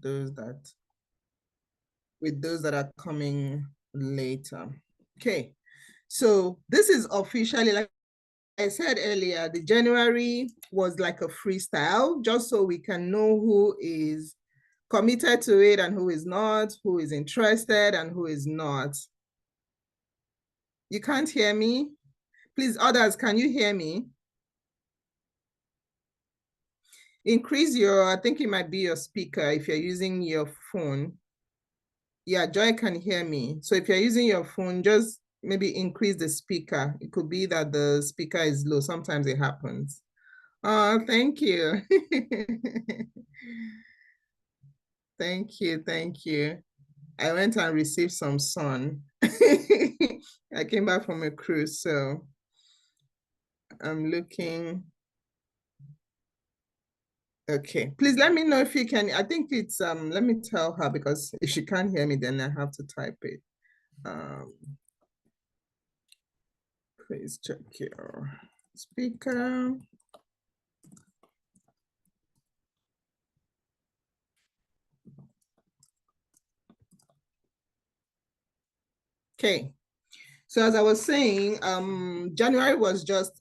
those that are coming later. Okay, so this is officially, like I said earlier, the January was like a freestyle, just so we can know who is committed to it and who is not, who is interested and who is not. You can't hear me? Please, others, can you hear me? Increase your, I think it might be your speaker if you're using your phone. Yeah, Joy can hear me. So if you're using your phone, just maybe increase the speaker. It could be that the speaker is low. Sometimes it happens. Oh, thank you. Thank you, thank you. I went and received some sun. I came back from a cruise, so I'm looking. Okay, please let me know if you can. I think it's, let me tell her, because if she can't hear me, then I have to type it. Please check your speaker. Okay, so as I was saying, January was just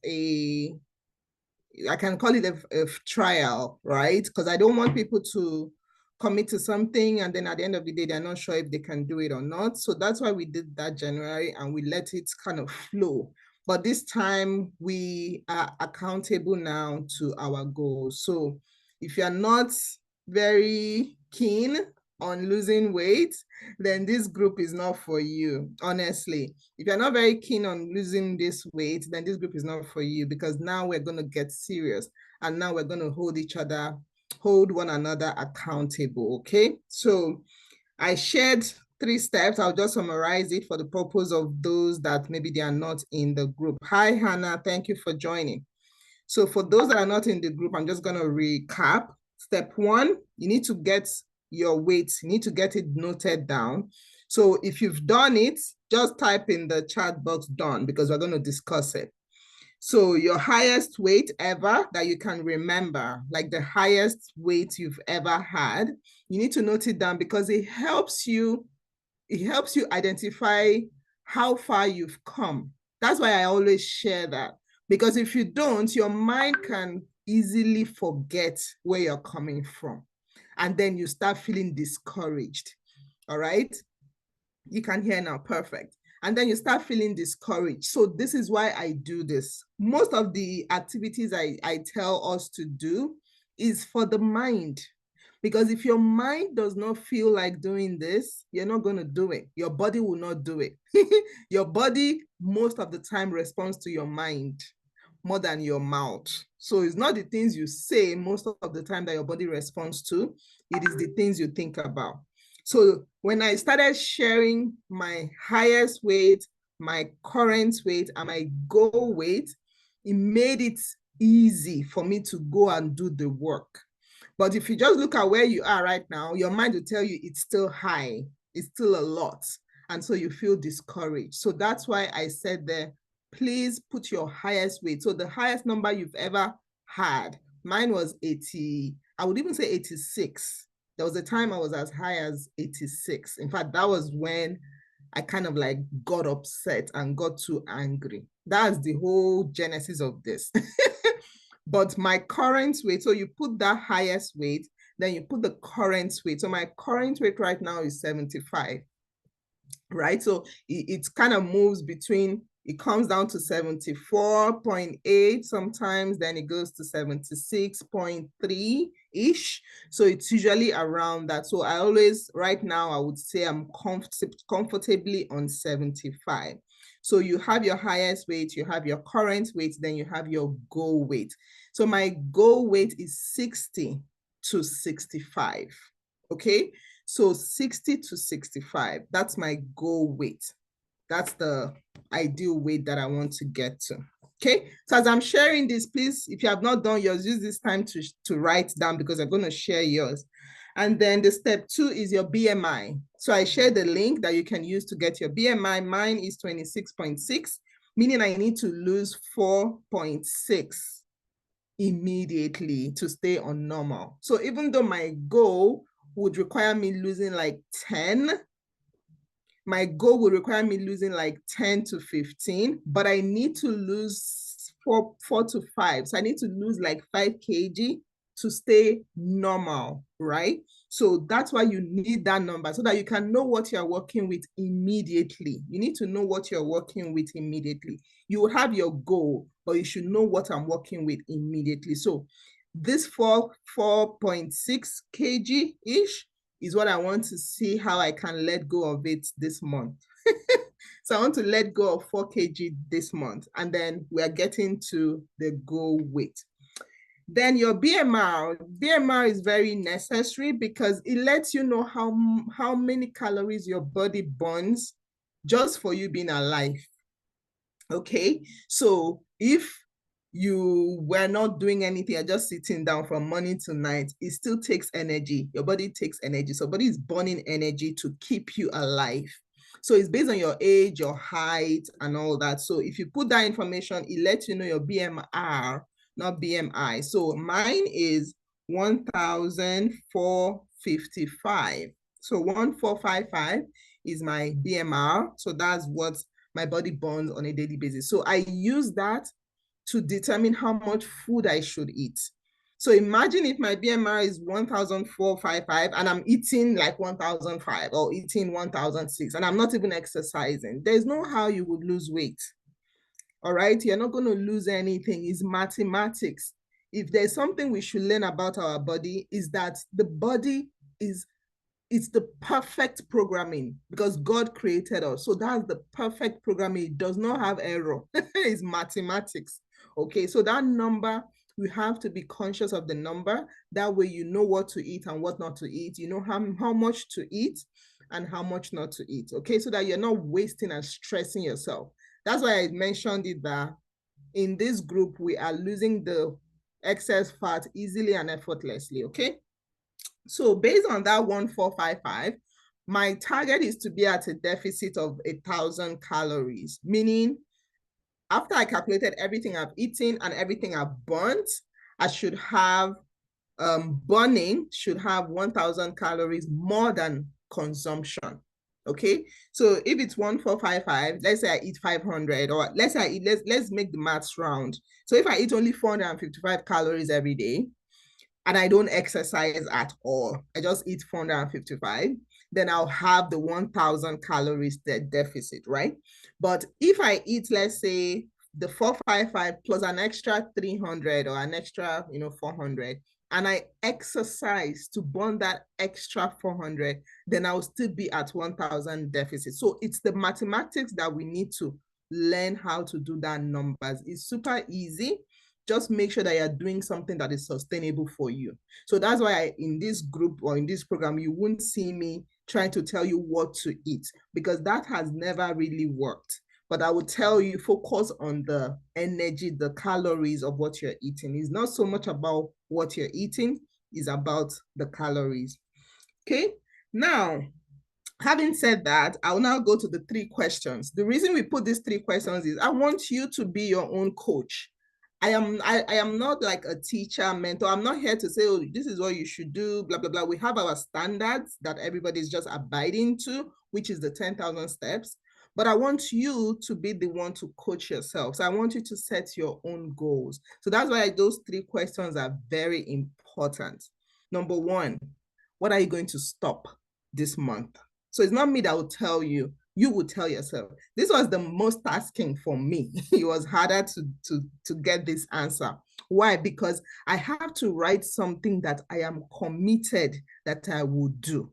I can call it a trial, right? Because I don't want people to commit to something and then at the end of the day, they're not sure if they can do it or not. So that's why we did that January and we let it kind of flow. But this time we are accountable now to our goals. So if you're not very keen on losing weight, then this group is not for you, honestly. If you're not very keen on losing this weight, then this group is not for you, because now we're going to get serious and now we're going to hold one another accountable, okay? So I shared 3 steps. I'll just summarize it for the purpose of those that maybe they are not in the group. Hi, Hannah, thank you for joining. So for those that are not in the group, I'm just going to recap. Step 1, you need to get your weight. You need to get it noted down. So if you've done it, just type in the chat box done, because we're going to discuss it. So your highest weight ever that you can remember, like the highest weight you've ever had, you need to note it down, because it helps you identify how far you've come. That's why I always share that, because if you don't, your mind can easily forget where you're coming from. And then you start feeling discouraged. All right. You can hear now. Perfect. And then you start feeling discouraged. So this is why I do this. Most of the activities I tell us to do is for the mind. Because if your mind does not feel like doing this, you're not going to do it. Your body will not do it. Your body, most of the time, responds to your mind more than your mouth. So it's not the things you say most of the time that your body responds to. It is the things you think about. So when I started sharing my highest weight, my current weight, and my goal weight, it made it easy for me to go and do the work. But if you just look at where you are right now, your mind will tell you it's still high, it's still a lot. And so you feel discouraged. So that's why I said there, please put your highest weight. So the highest number you've ever had, mine was 80, I would even say 86. There was a time I was as high as 86. In fact, that was when I kind of like got upset and got too angry. That's the whole genesis of this. But my current weight, so you put that highest weight, then you put the current weight. So my current weight right now is 75, right? So it kind of moves between, it comes down to 74.8 sometimes, then it goes to 76.3-ish. So it's usually around that. So I always, right now, I would say I'm comfortably on 75. So you have your highest weight, you have your current weight, then you have your goal weight. So my goal weight is 60 to 65, okay? So 60 to 65, that's my goal weight. That's the ideal weight that I want to get to, okay? So as I'm sharing this, please, if you have not done yours, use this time to write down, because I'm going to share yours. And then the step 2 is your BMI. So I shared the link that you can use to get your BMI. Mine is 26.6, meaning I need to lose 4.6 immediately to stay on normal. So even though my goal would require me losing like 10. My goal would require me losing like 10 to 15, but I need to lose four to five. So I need to lose like 5 kg to stay normal, right? So that's why you need that number so that you can know what you're working with immediately. You need to know what you're working with immediately. You will have your goal, but you should know what I'm working with immediately. So this 4.6 kg-ish is what I want to see how I can let go of it this month. So I want to let go of 4 kg this month, and then we are getting to the goal weight. Then your BMR is very necessary because it lets you know how many calories your body burns just for you being alive. Okay, so if you were not doing anything, you're just sitting down from morning to night, it still takes energy. Your body takes energy. So body is burning energy to keep you alive. So it's based on your age, your height, and all that. So if you put that information, it lets you know your BMR, not BMI. So mine is 1,455. So 1,455 is my BMR. So that's what my body burns on a daily basis. So I use that to determine how much food I should eat. So imagine if my BMR is 1,455 and I'm eating like 1,005 or eating 1,006 and I'm not even exercising. There's no how you would lose weight. All right, you're not going to lose anything. It's mathematics. If there's something we should learn about our body, is that the body it's the perfect programming because God created us. So that's the perfect programming. It does not have error. It's mathematics. Okay, so that number, you have to be conscious of the number. That way you know what to eat and what not to eat. You know how much to eat and how much not to eat. Okay, so that you're not wasting and stressing yourself. That's why I mentioned it that in this group, we are losing the excess fat easily and effortlessly. Okay. So based on that 1,455, my target is to be at a deficit of 1,000 calories, meaning after I calculated everything I've eaten and everything I've burnt, I should have burning should have 1,000 calories more than consumption. Okay, so if it's 1,455, let's say I eat 500, or let's say I eat, let's make the maths round. So if I eat only 455 calories every day, and I don't exercise at all, I just eat 455, then I'll have the 1,000 calories deficit, right? But if I eat, let's say, the 455 plus an extra 300 or an extra, 400, and I exercise to burn that extra 400, then I'll still be at 1,000 deficit. So it's the mathematics that we need to learn how to do that numbers. It's super easy. Just make sure that you're doing something that is sustainable for you. So that's why in this group or in this program, you won't see me trying to tell you what to eat because that has never really worked. But I will tell you, focus on the energy, the calories of what you're eating. It's not so much about what you're eating, it's about the calories. Okay, now, having said that, I'll now go to the 3 questions. The reason we put these 3 questions is I want you to be your own coach. I am not like a teacher, mentor. I'm not here to say, oh, this is what you should do, blah, blah, blah. We have our standards that everybody's just abiding to, which is the 10,000 steps. But I want you to be the one to coach yourself. So I want you to set your own goals. So that's why those 3 questions are very important. Number 1, what are you going to stop this month? So it's not me that will tell you, you would tell yourself. This was the most tasking for me. It was harder to get this answer. Why? Because I have to write something that I am committed that I will do.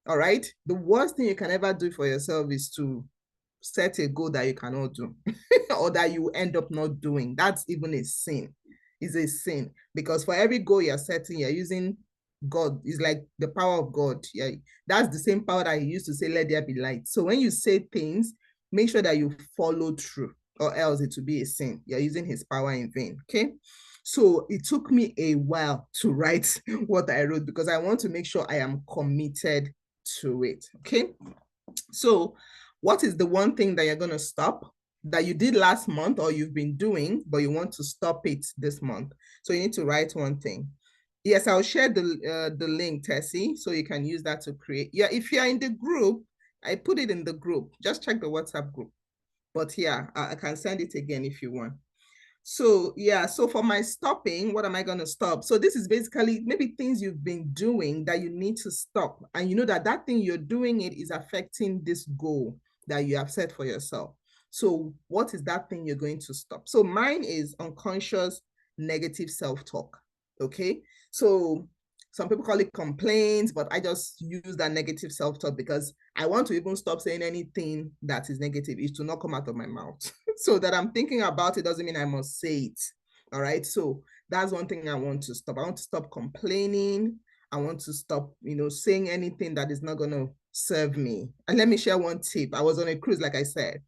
All right? The worst thing you can ever do for yourself is to set a goal that you cannot do or that you end up not doing. That's even a sin. It's a sin because for every goal you're setting, you're using God. Is like the power of God. Yeah, that's the same power that he used to say, let there be light. So when you say things, make sure that you follow through, or else it will be a sin. You're using his power in vain. Okay. So it took me a while to write what I wrote because I want to make sure I am committed to it. Okay. So what is the one thing that you're going to stop that you did last month or you've been doing, but you want to stop it this month? So you need to write one thing. Yes, I'll share the link, Tessie, so you can use that to create. Yeah, if you're in the group, I put it in the group. Just check the WhatsApp group. But yeah, I can send it again if you want. So yeah, so for my stopping, what am I going to stop? So this is basically maybe things you've been doing that you need to stop. And you know that that thing you're doing it is affecting this goal that you have set for yourself. So what is that thing you're going to stop? So mine is unconscious negative self-talk. Okay. So some people call it complaints, but I just use that negative self-talk because I want to even stop saying anything that is negative. It to not come out of my mouth. So that I'm thinking about it doesn't mean I must say it. All right. So that's one thing I want to stop. I want to stop complaining. I want to stop, saying anything that is not going to serve me. And let me share one tip. I was on a cruise, like I said,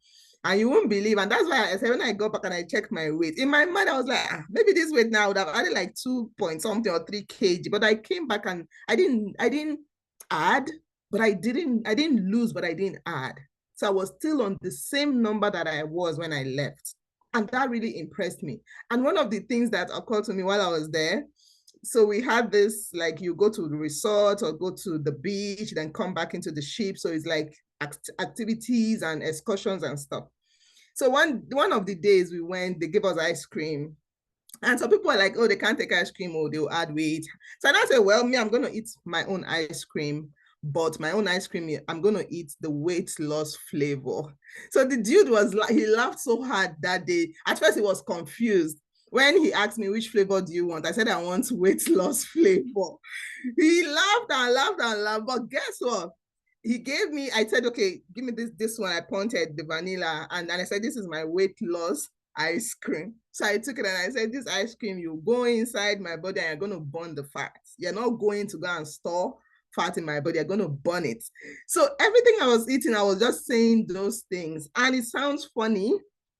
and you won't believe. And that's why I said when I go back and I checked my weight, in my mind, I was like, maybe this weight now would have added like 2 point something or 3 kg. But I came back and I didn't add, but I didn't lose, but I didn't add. So I was still on the same number that I was when I left. And that really impressed me. And one of the things that occurred to me while I was there, so we had this, like you go to the resort or go to the beach, then come back into the ship. So it's like activities and excursions and stuff. So one of the days we went, they gave us ice cream. And some people are like, oh, they can't take ice cream or they'll add weight. So I said, well, me, I'm going to eat my own ice cream. But my own ice cream, I'm going to eat the weight loss flavor. So the dude he laughed so hard that day. At first, he was confused. When he asked me, which flavor do you want? I said, I want weight loss flavor. He laughed and laughed and laughed. But guess what? He gave me, I said, okay, give me this one. I pointed the vanilla. And then I said, this is my weight loss ice cream. So I took it and I said, this ice cream, you go inside my body and you're going to burn the fat. You're not going to go and store fat in my body. You're going to burn it. So everything I was eating, I was just saying those things. And it sounds funny,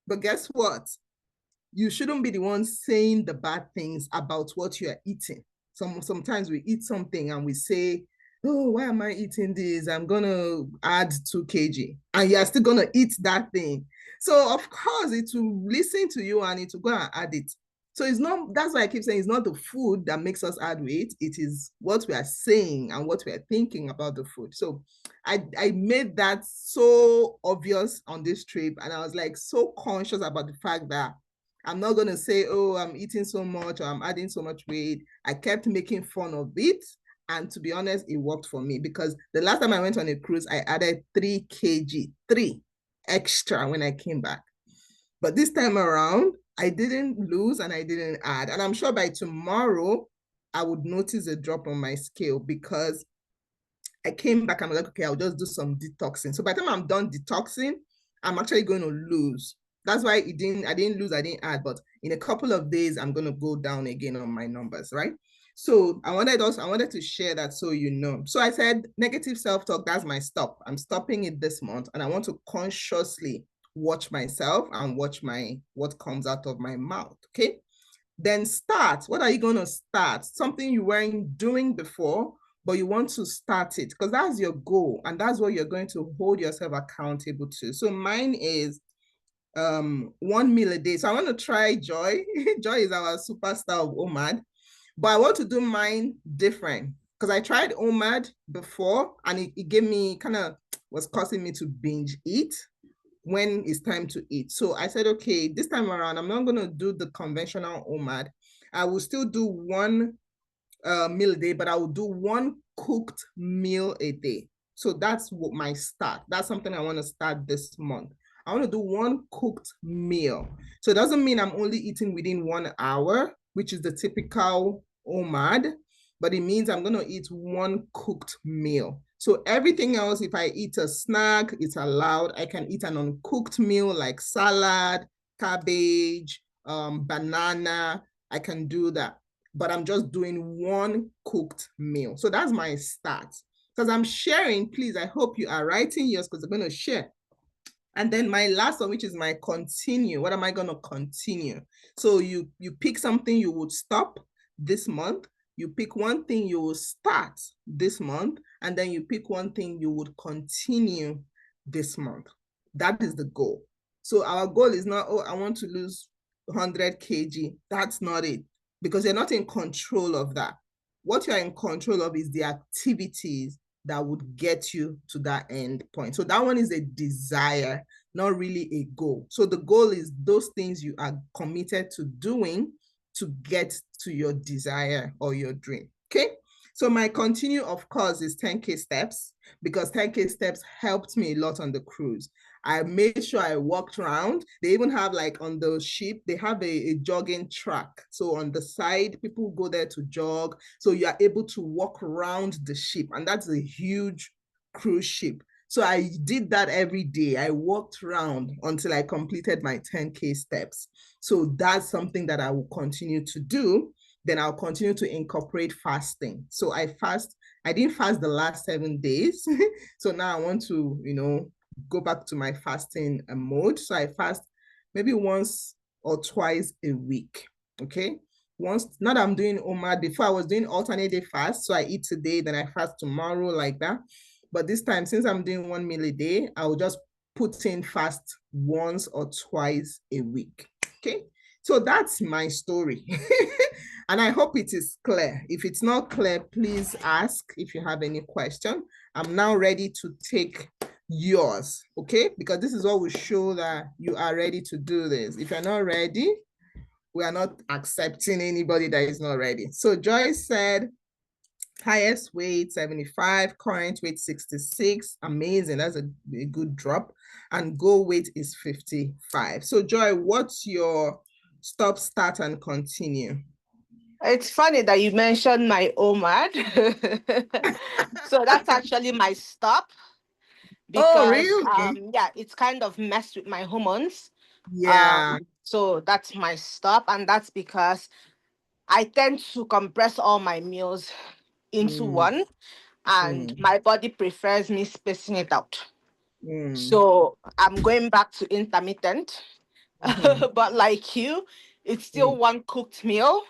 but guess what? You shouldn't be the one saying the bad things about what you are eating. Sometimes we eat something and we say, oh, why am I eating this? I'm going to add 2 kg. And you're still going to eat that thing. So, of course, it will listen to you and it will go and add it. So it's not, that's why I keep saying it's not the food that makes us add weight. It is what we are saying and what we are thinking about the food. So I made that so obvious on this trip. And I was like so conscious about the fact that I'm not going to say, oh, I'm eating so much or I'm adding so much weight. I kept making fun of it. And to be honest, it worked for me because the last time I went on a cruise, I added 3 kg, 3 extra when I came back. But this time around, I didn't lose and I didn't add. And I'm sure by tomorrow, I would notice a drop on my scale because I came back, I'm like, okay, I'll just do some detoxing. So by the time I'm done detoxing, I'm actually going to lose. That's why I didn't lose, I didn't add, but in a couple of days, I'm going to go down again on my numbers, right? So I wanted to share that so you know. So I said negative self-talk, that's my stop. I'm stopping it this month and I want to consciously watch myself and watch what comes out of my mouth, okay? Then start. What are you going to start? Something you weren't doing before, but you want to start it because that's your goal and that's what you're going to hold yourself accountable to. So mine is 1 meal a day. So I want to try Joy. Joy is our superstar of OMAD, but I want to do mine different because I tried OMAD before and it gave me was causing me to binge eat when it's time to eat. So I said, okay, this time around, I'm not going to do the conventional OMAD. I will still do 1 meal a day, but I will do 1 cooked meal a day. So that's what my start. That's something I want to start this month. I want to do 1 cooked meal. So it doesn't mean I'm only eating within 1 hour, which is the typical OMAD, but it means I'm going to eat 1 cooked meal. So everything else, if I eat a snack, it's allowed. I can eat an uncooked meal like salad, cabbage, banana. I can do that. But I'm just doing 1 cooked meal. So that's my start. Because I'm sharing, please, I hope you are writing yours because I'm going to share. And then my last one, which is my continue. What am I going to continue? So you pick something you would stop this month. You pick 1 thing you will start this month. And then you pick 1 thing you would continue this month. That is the goal. So our goal is not, oh, I want to lose 100 kg. That's not it. Because you're not in control of that. what you're in control of is the activities that would get you to that end point. So that one is a desire, not really a goal. So the goal is those things you are committed to doing to get to your desire or your dream. Okay. So my continue, of course, is 10K steps, because 10K steps helped me a lot on the cruise. I made sure I walked around. They even have, like, on the ship, they have a jogging track. So on the side, people go there to jog. So you are able to walk around the ship. And that's a huge cruise ship. So I did that every day. I walked around until I completed my 10K steps. So that's something that I will continue to do. Then I'll continue to incorporate fasting. So I didn't fast the last 7 days. So now I want to, go back to my fasting mode. So I fast maybe once or twice a week. Okay. Once, now that I'm doing OMAD, before I was doing alternate day fast. So I eat today, then I fast tomorrow, like that. But this time, since I'm doing 1 meal a day, I will just put in fast once or twice a week. Okay. So that's my story. And I hope it is clear. If it's not clear, please ask if you have any question. I'm now ready to take yours, okay? Because this is what will show that you are ready to do this. If you're not ready, we are not accepting anybody that is not ready. So Joyce said, highest weight 75, current weight 66. Amazing. That's a good drop. And goal weight is 55. So Joy, what's your stop, start, and continue? It's funny that you mentioned my OMAD. So that's actually my stop, Oh, because really? yeah, it's kind of messed with my hormones. Yeah. So that's my stop, and that's because I tend to compress all my meals into Mm, one, and mm, my body prefers me spacing it out. mm, So I'm going back to intermittent. mhm, But like you, it's still mm. one cooked meal,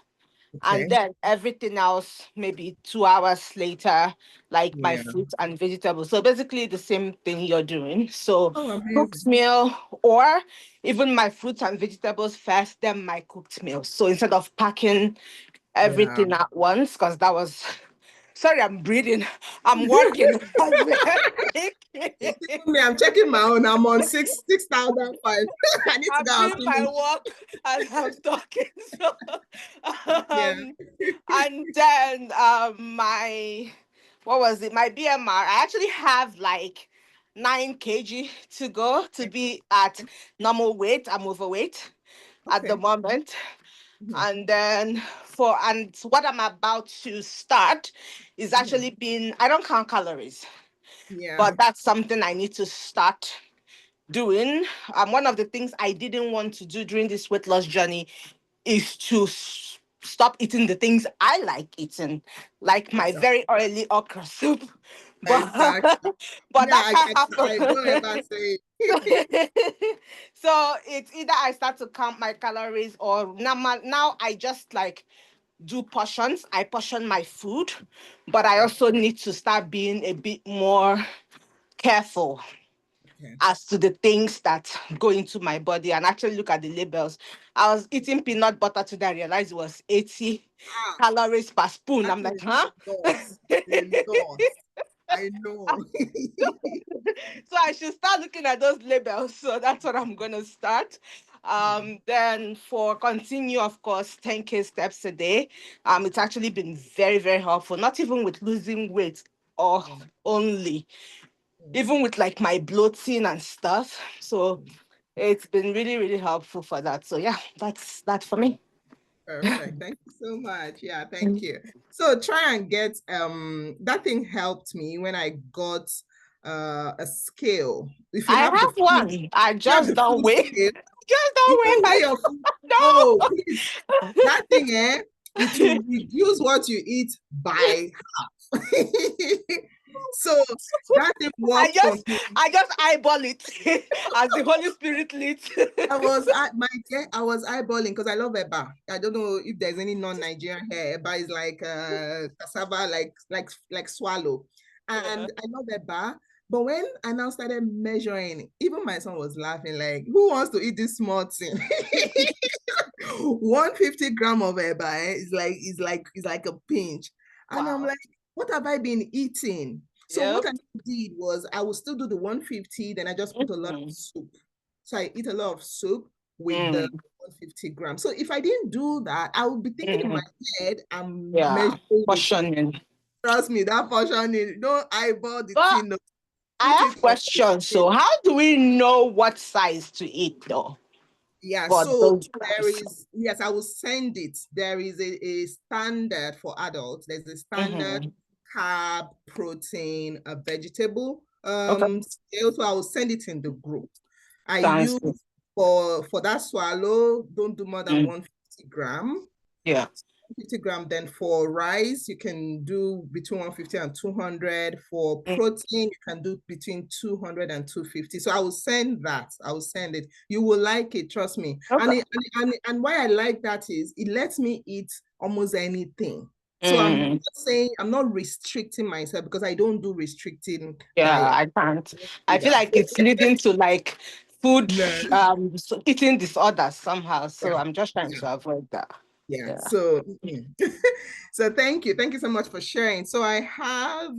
and Okay. then everything else maybe 2 hours later, like my Yeah. fruits and vegetables. So basically the same thing you're doing. So Oh, cooked amazing. meal, or even my fruits and vegetables first, then my cooked meal. So instead of packing Yeah. everything at once, because that was, sorry, I'm breathing, I'm working. Even me, I'm checking my own. I'm on 6,005. I need to I'm go and doing my finish. work as I'm talking. So, Yeah. um, and then my, what was it? My BMR. I actually have like 9 kg to go to be at normal weight. I'm overweight at the Okay. moment. Mhm, And then and what I'm about to start is mhm. actually being, I don't count calories, Yeah. but that's something I need to start doing. One of the things I didn't want to do during this weight loss journey is to stop eating the things I like eating, like my Exactly. very oily okra soup. But Exactly. but Yeah, that can't I don't ever happen. say. So it's either I start to count my calories, or now I just like do portions. I portion my food, but I Okay. also need to start being a bit more careful Okay. as to the things that go into my body, and actually look at the labels. I was eating peanut butter today. I realized it was 80 Ah, calories per spoon. that I'm like, is huh? a lot. A lot. I know. So I should start looking at those labels. So that's what I'm gonna start. Then for continue, of course, 10K steps a day. It's actually been very, very helpful, not even with losing weight or Mm, only, mm, even with like my bloating and stuff. So mm. it's been really, really helpful for that. So yeah, that's that for me. Perfect. Thank you so much. Yeah, thank you. So try and get that thing helped me when I got a scale. If you I have the have food, one. I you have just the don't food weigh. scale, Just you don't don't weigh weigh my your food. Oh, no. please. That thing, it will reduce what you eat by half. So that thing I worked for just me. I just eyeball it as the Holy Spirit leads. I was eyeballing because I love eba. I don't know if there's any non-Nigerian here. Eba is like cassava, like swallow, Yeah. and I love eba. But when I now started measuring, even my son was laughing. Like, who wants to eat this small thing? 150 gram of eba is like a pinch. And I'm Wow. like, what have I been eating? So what Yep. I did was I would still do the 150, then I just put a lot of Mhm. soup. So I eat a lot of soup with the Mm. 150 grams. So if I didn't do that, I would be thinking in my Mm. head, I'm Yeah. measuring it. Portioning. Trust me, that portion, don't eyeball the But thing. No, I put have it on the questions. plate. So how do we know what size to eat though Yeah, for so those there grams? is, yes, I will send it. There is a standard for adults. There's a standard Mm-hmm. carb, protein, a vegetable Okay. scale. So I will send it in the group. I Sounds use good. for that swallow, don't do more than Mm. 150 gram. Yeah. 50 gram. Then for rice, you can do between 150 and 200. For Mm. protein, you can do between 200 and 250. So I will send that. I will send it. You will like it, trust me. Okay. And why I like that is it lets me eat almost anything. So I'm Mm. not saying I'm not restricting myself because I don't do restricting Yeah, diet. I can't. I don't I do feel that. like it's leading to like food No, eating disorders somehow. So yeah, I'm just trying yeah. to avoid that. Yeah. Yeah. So so thank you. Thank you so much for sharing. So I have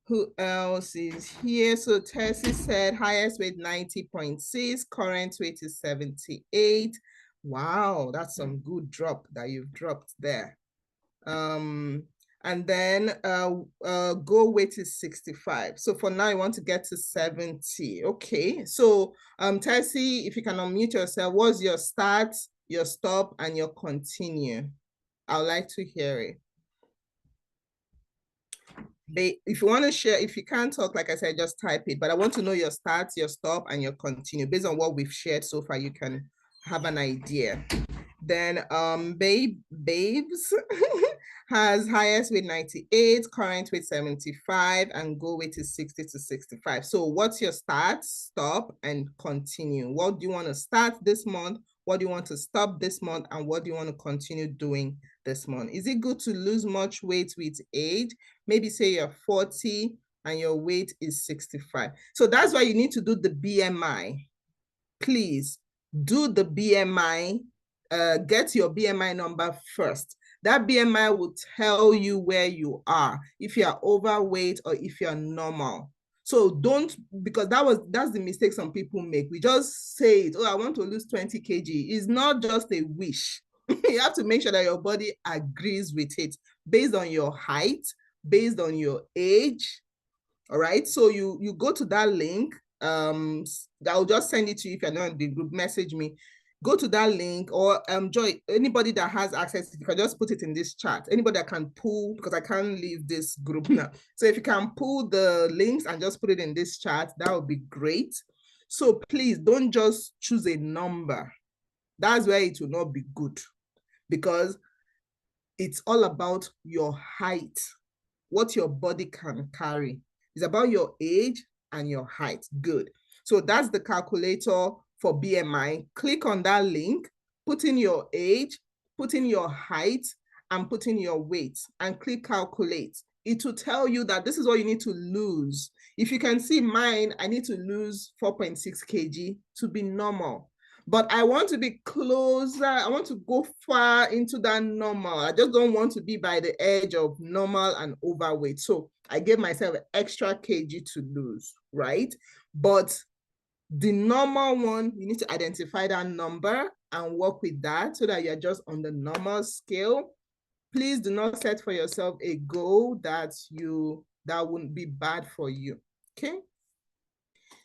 who else is here? So Tessie said highest weight 90.6, current weight is 78. Wow, that's some good drop that you've dropped there. Um, and then goal weight is 65. So for now, you want to get to 70. Okay. So Tessie, if you can unmute yourself, what's your start, your stop, and your continue? I would like to hear it. If you want to share, if you can't talk, like I said, just type it. But I want to know your start, your stop, and your continue. Based on what we've shared so far, you can have an idea. Then Babes has highest weight 98, current weight 75, and goal weight is 60 to 65. So what's your start, stop, and continue? What do you want to start this month? What do you want to stop this month? And what do you want to continue doing this month? Is it good to lose much weight with age? Maybe say you're 40 and your weight is 65. So that's why you need to do the BMI. Please do the BMI. Get your BMI number first. That BMI will tell you where you are, if you're overweight or if you're normal. So don't, because that's the mistake some people make. We just say it, oh, I want to lose 20 kg. It's not just a wish. You have to make sure that your body agrees with it based on your height, based on your age. All right. So you go to that link. I'll just send it to you if you're not in the group, message me. Go to that link, or Joy, anybody that has access, you can just put it in this chat. Anybody that can pull, because I can't leave this group now. So if you can pull the links and just put it in this chat, that would be great. So please don't just choose a number. That's where it will not be good, because it's all about your height, what your body can carry. It's about your age and your height. Good. So that's the calculator for BMI. Click on that link, put in your age, put in your height, and put in your weight, and click calculate. It will tell you that this is what you need to lose. If you can see mine, I need to lose 4.6 kg to be normal. But I want to be closer. I want to go far into that normal. I just don't want to be by the edge of normal and overweight. So I gave myself an extra kg to lose, right? But the normal one, you need to identify that number and work with that so that you're just on the normal scale. Please do not set for yourself a goal that wouldn't be bad for you. Okay.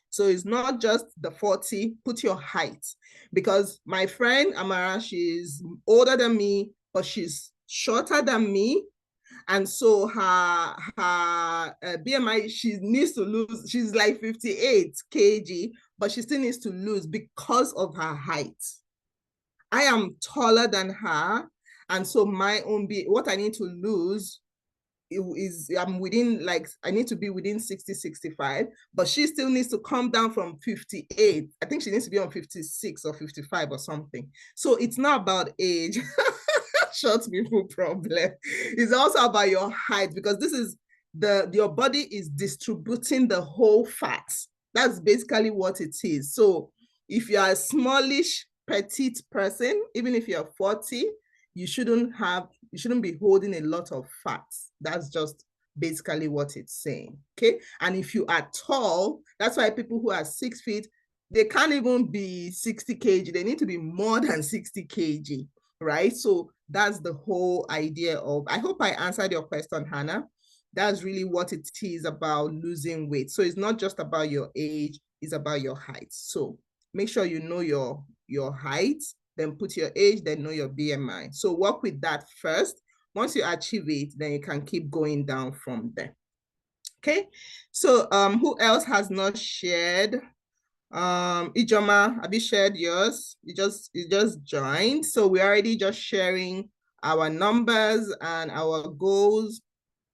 So it's not just the 40, put your height. Because my friend Amara, she's older than me, but she's shorter than me. And so her BMI, she needs to lose, she's like 58 kg, but she still needs to lose because of her height. I am taller than her. And so what I need to lose I'm within, like, I need to be within 60, 65, but she still needs to come down from 58. I think she needs to be on 56 or 55 or something. So it's not about age. Short people problem. It's also about your height, because this is your body is distributing the whole fat. That's basically what it is. So if you are a smallish, petite person, even if you're 40, you shouldn't have you shouldn't be holding a lot of fats. That's just basically what it's saying. Okay. And if you are tall, that's why people who are 6 feet, they can't even be 60 kg. They need to be more than 60 kg, right? So that's the whole idea of, I hope I answered your question, Hannah. That's really what it is about losing weight. So it's not just about your age, it's about your height. So make sure you know your height, then put your age, then know your BMI. So work with that first. Once you achieve it, then you can keep going down from there. Okay. So who else has not shared? Ijoma, have you shared yours? You just joined. So we're already just sharing our numbers and our goals.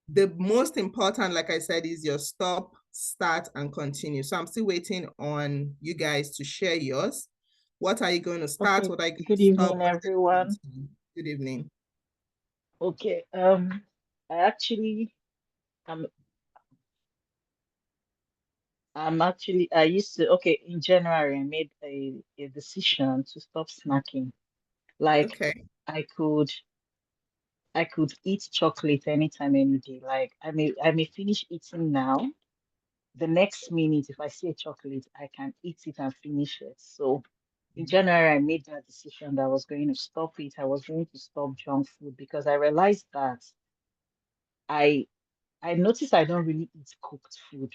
The most important, like I said, is your stop, start, and continue. So I'm still waiting on you guys to share yours. What are you going to start? Okay, What are you going good to stop? evening, What are you going to everyone. continue? Good evening. Okay, I actually, I'm, I used to, okay, in January, I made a decision to stop snacking. Like, Okay. I could, I could eat chocolate anytime, any day. Like, I may finish eating now. The next minute, if I see a chocolate, I can eat it and finish it. So, in January, I made that decision that I was going to stop it. I was going to stop junk food because I realized that. I I noticed I don't really eat cooked food.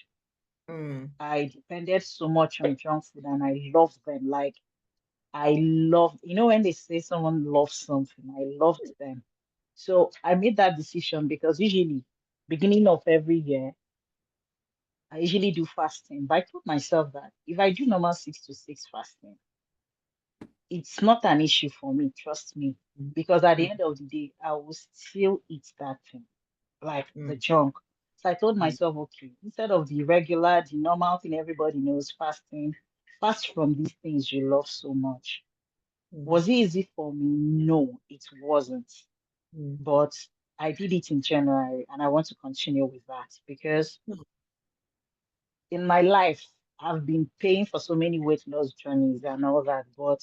Mm, I depended so much on junk food and I love them. Like I love, when they say someone loves something, I loved them. So I made that decision because usually beginning of every year, I usually do fasting. But I told myself that if I do normal 6 to 6 fasting, it's not an issue for me, trust me. mm, Because at the mm, end of the day, I will still eat that thing, like mm, the junk. So I told mm, myself, okay, instead of the regular, the normal thing everybody knows, fasting, fast from these things you love so much. mm, Was it easy for me? No, it wasn't. mm, But I did it in January and I want to continue with that because mm, in my life, I've been paying for so many weight loss journeys and all that, but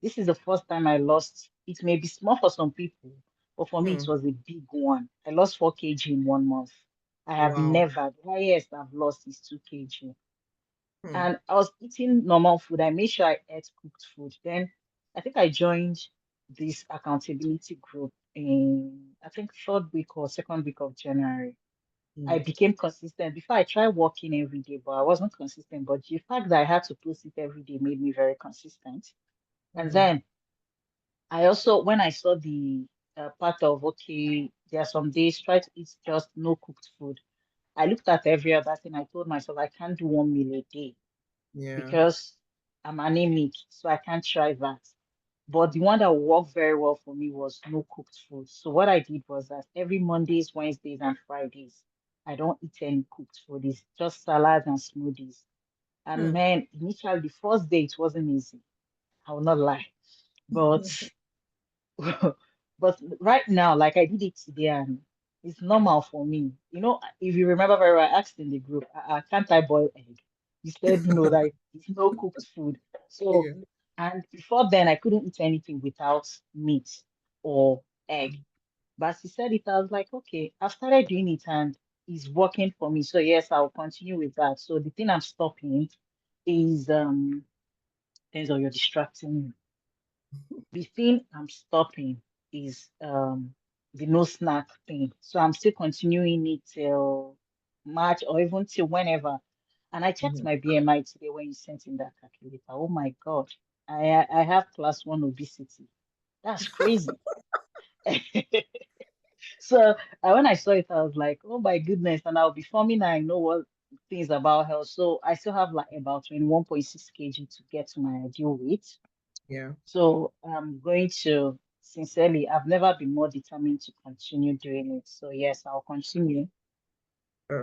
this is the first time I lost. It may be small for some people, but for me, it mm. was a big one. I lost 4 kg in 1 month. I have Wow. never, the highest I've lost is 2 kg. Mm, And I was eating normal food. I made sure I ate cooked food. Then I think I joined this accountability group in, I think, third week or second week of January. I mm, became consistent. Before I tried walking every day, but I wasn't consistent. But the fact that I had to post it every day made me very consistent. And mm, then I also, when I saw the part of, okay, there are some days, try to eat just no cooked food. I looked at every other thing. I told myself I can't do 1 meal a day yeah. because I'm anemic, so I can't try that. But the one that worked very well for me was no cooked food. So what I did was that every Mondays, Wednesdays, and Fridays, I don't eat any cooked food. It's just salads and smoothies. And Mm, man, initially the first day it wasn't easy. I will not lie. But but right now, like I did it today, and it's normal for me. If you remember very well, I asked in the group, can't I boil egg? You said, that it's no cooked food. So, yeah. and before then, I couldn't eat anything without meat or egg. Mm, But as he said it, I was like, okay, I've started doing it and it's working for me. So yes, I'll continue with that. So the thing I'm stopping is things or you're distracting me. The thing I'm stopping is the no snack thing. So I'm still continuing it till March or even till whenever. And I checked mm. my BMI today when you sent in that calculator. Oh my God. I have class one obesity. That's crazy. So when I saw it, I was like, oh my goodness. And I'll be forming I know what things about health. So I still have like about 21.6 kg to get to my ideal weight. Yeah. So I'm going to, sincerely, I've never been more determined to continue doing it. So yes, I'll continue.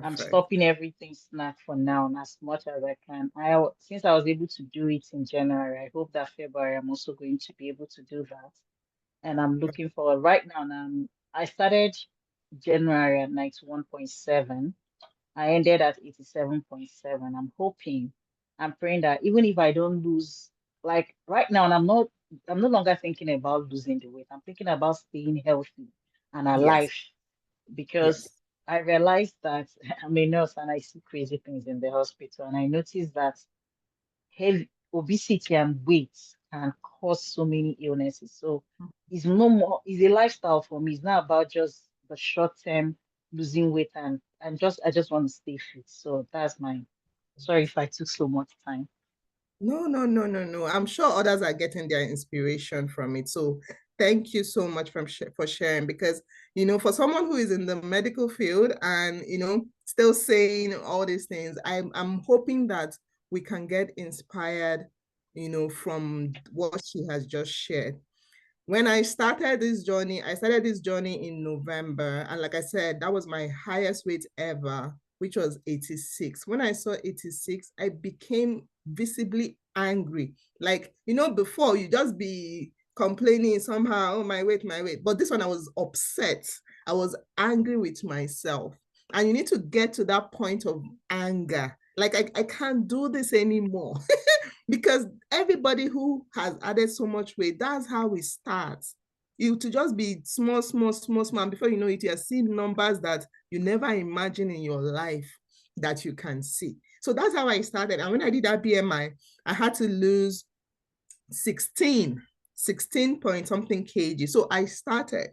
I'm Perfect. stopping everything snack for now and as much as I can. Since I was able to do it in January, I hope that February I'm also going to be able to do that. And I'm looking forward right now. I started January at 91.7. I ended at 87.7. I'm praying that even if I don't lose, like right now, and I'm no longer thinking about losing the weight. I'm thinking about staying healthy and alive. Yes. Because Yes. I realized that I'm a nurse and I see crazy things in the hospital, and I noticed that heavy obesity and weight can cause so many illnesses. So it's no more, it's a lifestyle for me. It's not about just the short term losing weight and just I just want to stay fit. So that's mine. Sorry if I took so much time. No, no, no, no, no. I'm sure others are getting their inspiration from it. So thank you so much for sharing because, for someone who is in the medical field and, still saying all these things, I'm hoping that we can get inspired, from what she has just shared. When I started this journey in November. And like I said, that was my highest weight ever, which was 86. When I saw 86, I became visibly angry. Like, before you just be complaining somehow, oh, my weight, my weight. But this one, I was upset. I was angry with myself. And you need to get to that point of anger. Like, I can't do this anymore. Because everybody who has added so much weight, that's how it starts. You to just be small, small, small, small. And before you know it, you're seeing numbers that you never imagined in your life that you can see. So that's how I started. And when I did that BMI, I had to lose 16 point something kg. So I started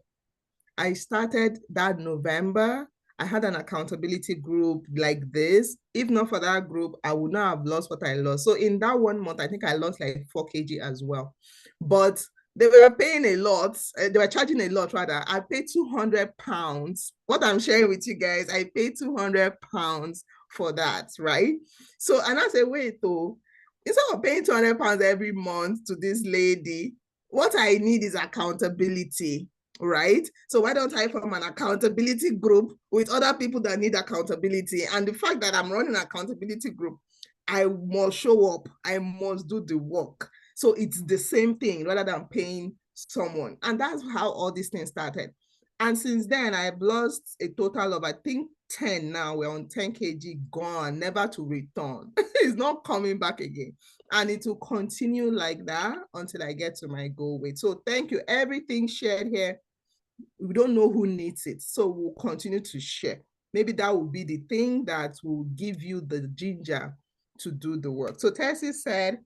that November. I had an accountability group like this. If not for that group, I would not have lost what I lost. So in that 1 month, I think I lost like 4 kg as well. But they were paying a lot. They were charging a lot rather. I paid 200 pounds. What I'm sharing with you guys, I paid 200 pounds for that, right? So, and I said, wait, though, instead of paying 200 pounds every month to this lady, what I need is accountability, right? So why don't I form an accountability group with other people that need accountability? And the fact that I'm running an accountability group, I must show up. I must do the work. So it's the same thing rather than paying someone. And that's how all these things started. And since then, I've lost a total of, I think, 10 now. We're on 10 kg gone, never to return. It's not coming back again. And it will continue like that until I get to my goal weight. So thank you. Everything shared here, we don't know who needs it. So we'll continue to share. Maybe that will be the thing that will give you the ginger to do the work. So Tessie said,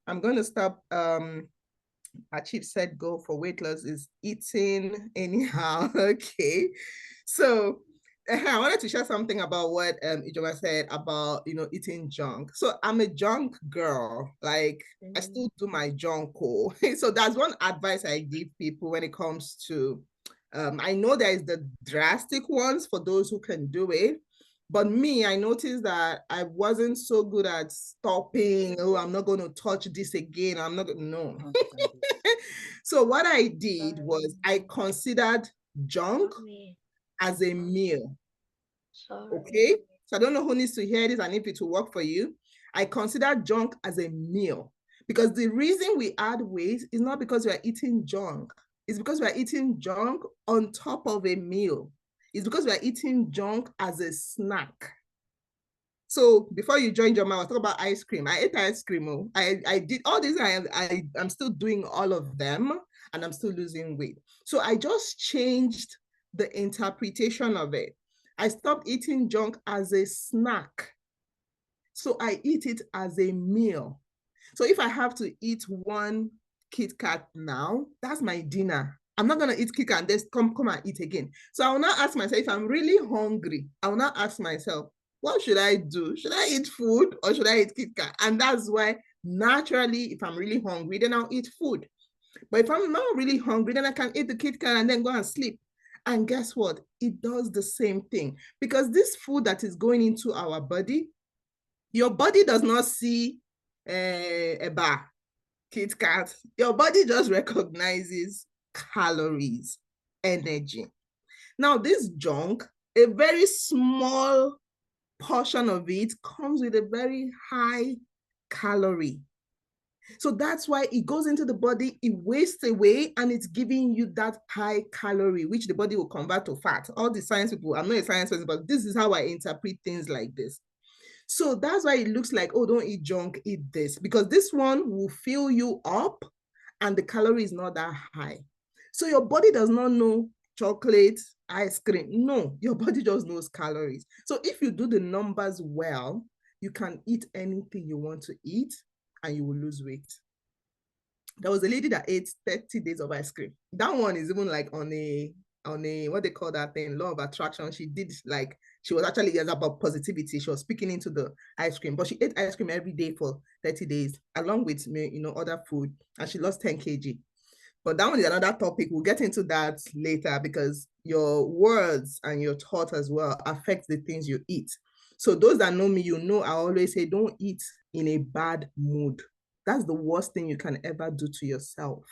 I'm going to stop. Our chief said goal for weight loss is eating anyhow. Okay. So I wanted to share something about what Ijoma said about, eating junk. So I'm a junk girl. Like, I still do my junk. So that's one advice I give people when it comes to, I know there is the drastic ones for those who can do it. But me, I noticed that I wasn't so good at stopping. Oh, I'm not going to touch this again. I'm not going to, no. So what I did was I considered junk as a meal. Okay. So I don't know who needs to hear this and if it will work for you. I consider junk as a meal because the reason we add weight is not because we are eating junk. It's because we are eating junk on top of a meal. It's because we are eating junk as a snack. So before you joined Joma, I was talking about ice cream. I ate ice cream. I did all this. I'm still doing all of them and I'm still losing weight. So I just changed the interpretation of it. I stopped eating junk as a snack. So I eat it as a meal. So if I have to eat one Kit Kat now, that's my dinner. I'm not gonna eat Kit Kat and just come and eat again. So I will now ask myself, if I'm really hungry, I will now ask myself, what should I do? Should I eat food or should I eat Kit Kat? And that's why naturally, if I'm really hungry, then I'll eat food. But if I'm not really hungry, then I can eat the Kit Kat and then go and sleep. And guess what? It does the same thing because this food that is going into our body, your body does not see a bar, Kit Kat. Your body just recognizes calories, energy. Now, this junk, a very small portion of it comes with a very high calorie. So that's why it goes into the body, it wastes away, and it's giving you that high calorie, which the body will convert to fat. All the science people, I'm not a science person, but this is how I interpret things like this. So that's why it looks like, oh, don't eat junk, eat this, because this one will fill you up and the calorie is not that high. So your body does not know chocolate, ice cream. No, your body just knows calories. So if you do the numbers well, you can eat anything you want to eat and you will lose weight. There was a lady that ate 30 days of ice cream. That one is even like on a what they call that thing, law of attraction. She did like, she was actually about positivity. She was speaking into the ice cream, but she ate ice cream every day for 30 days along with other food, and she lost 10 kg. But that one is another topic. We'll get into that later, because your words and your thought as well affect the things you eat. So those that know me, I always say, don't eat in a bad mood. That's the worst thing you can ever do to yourself.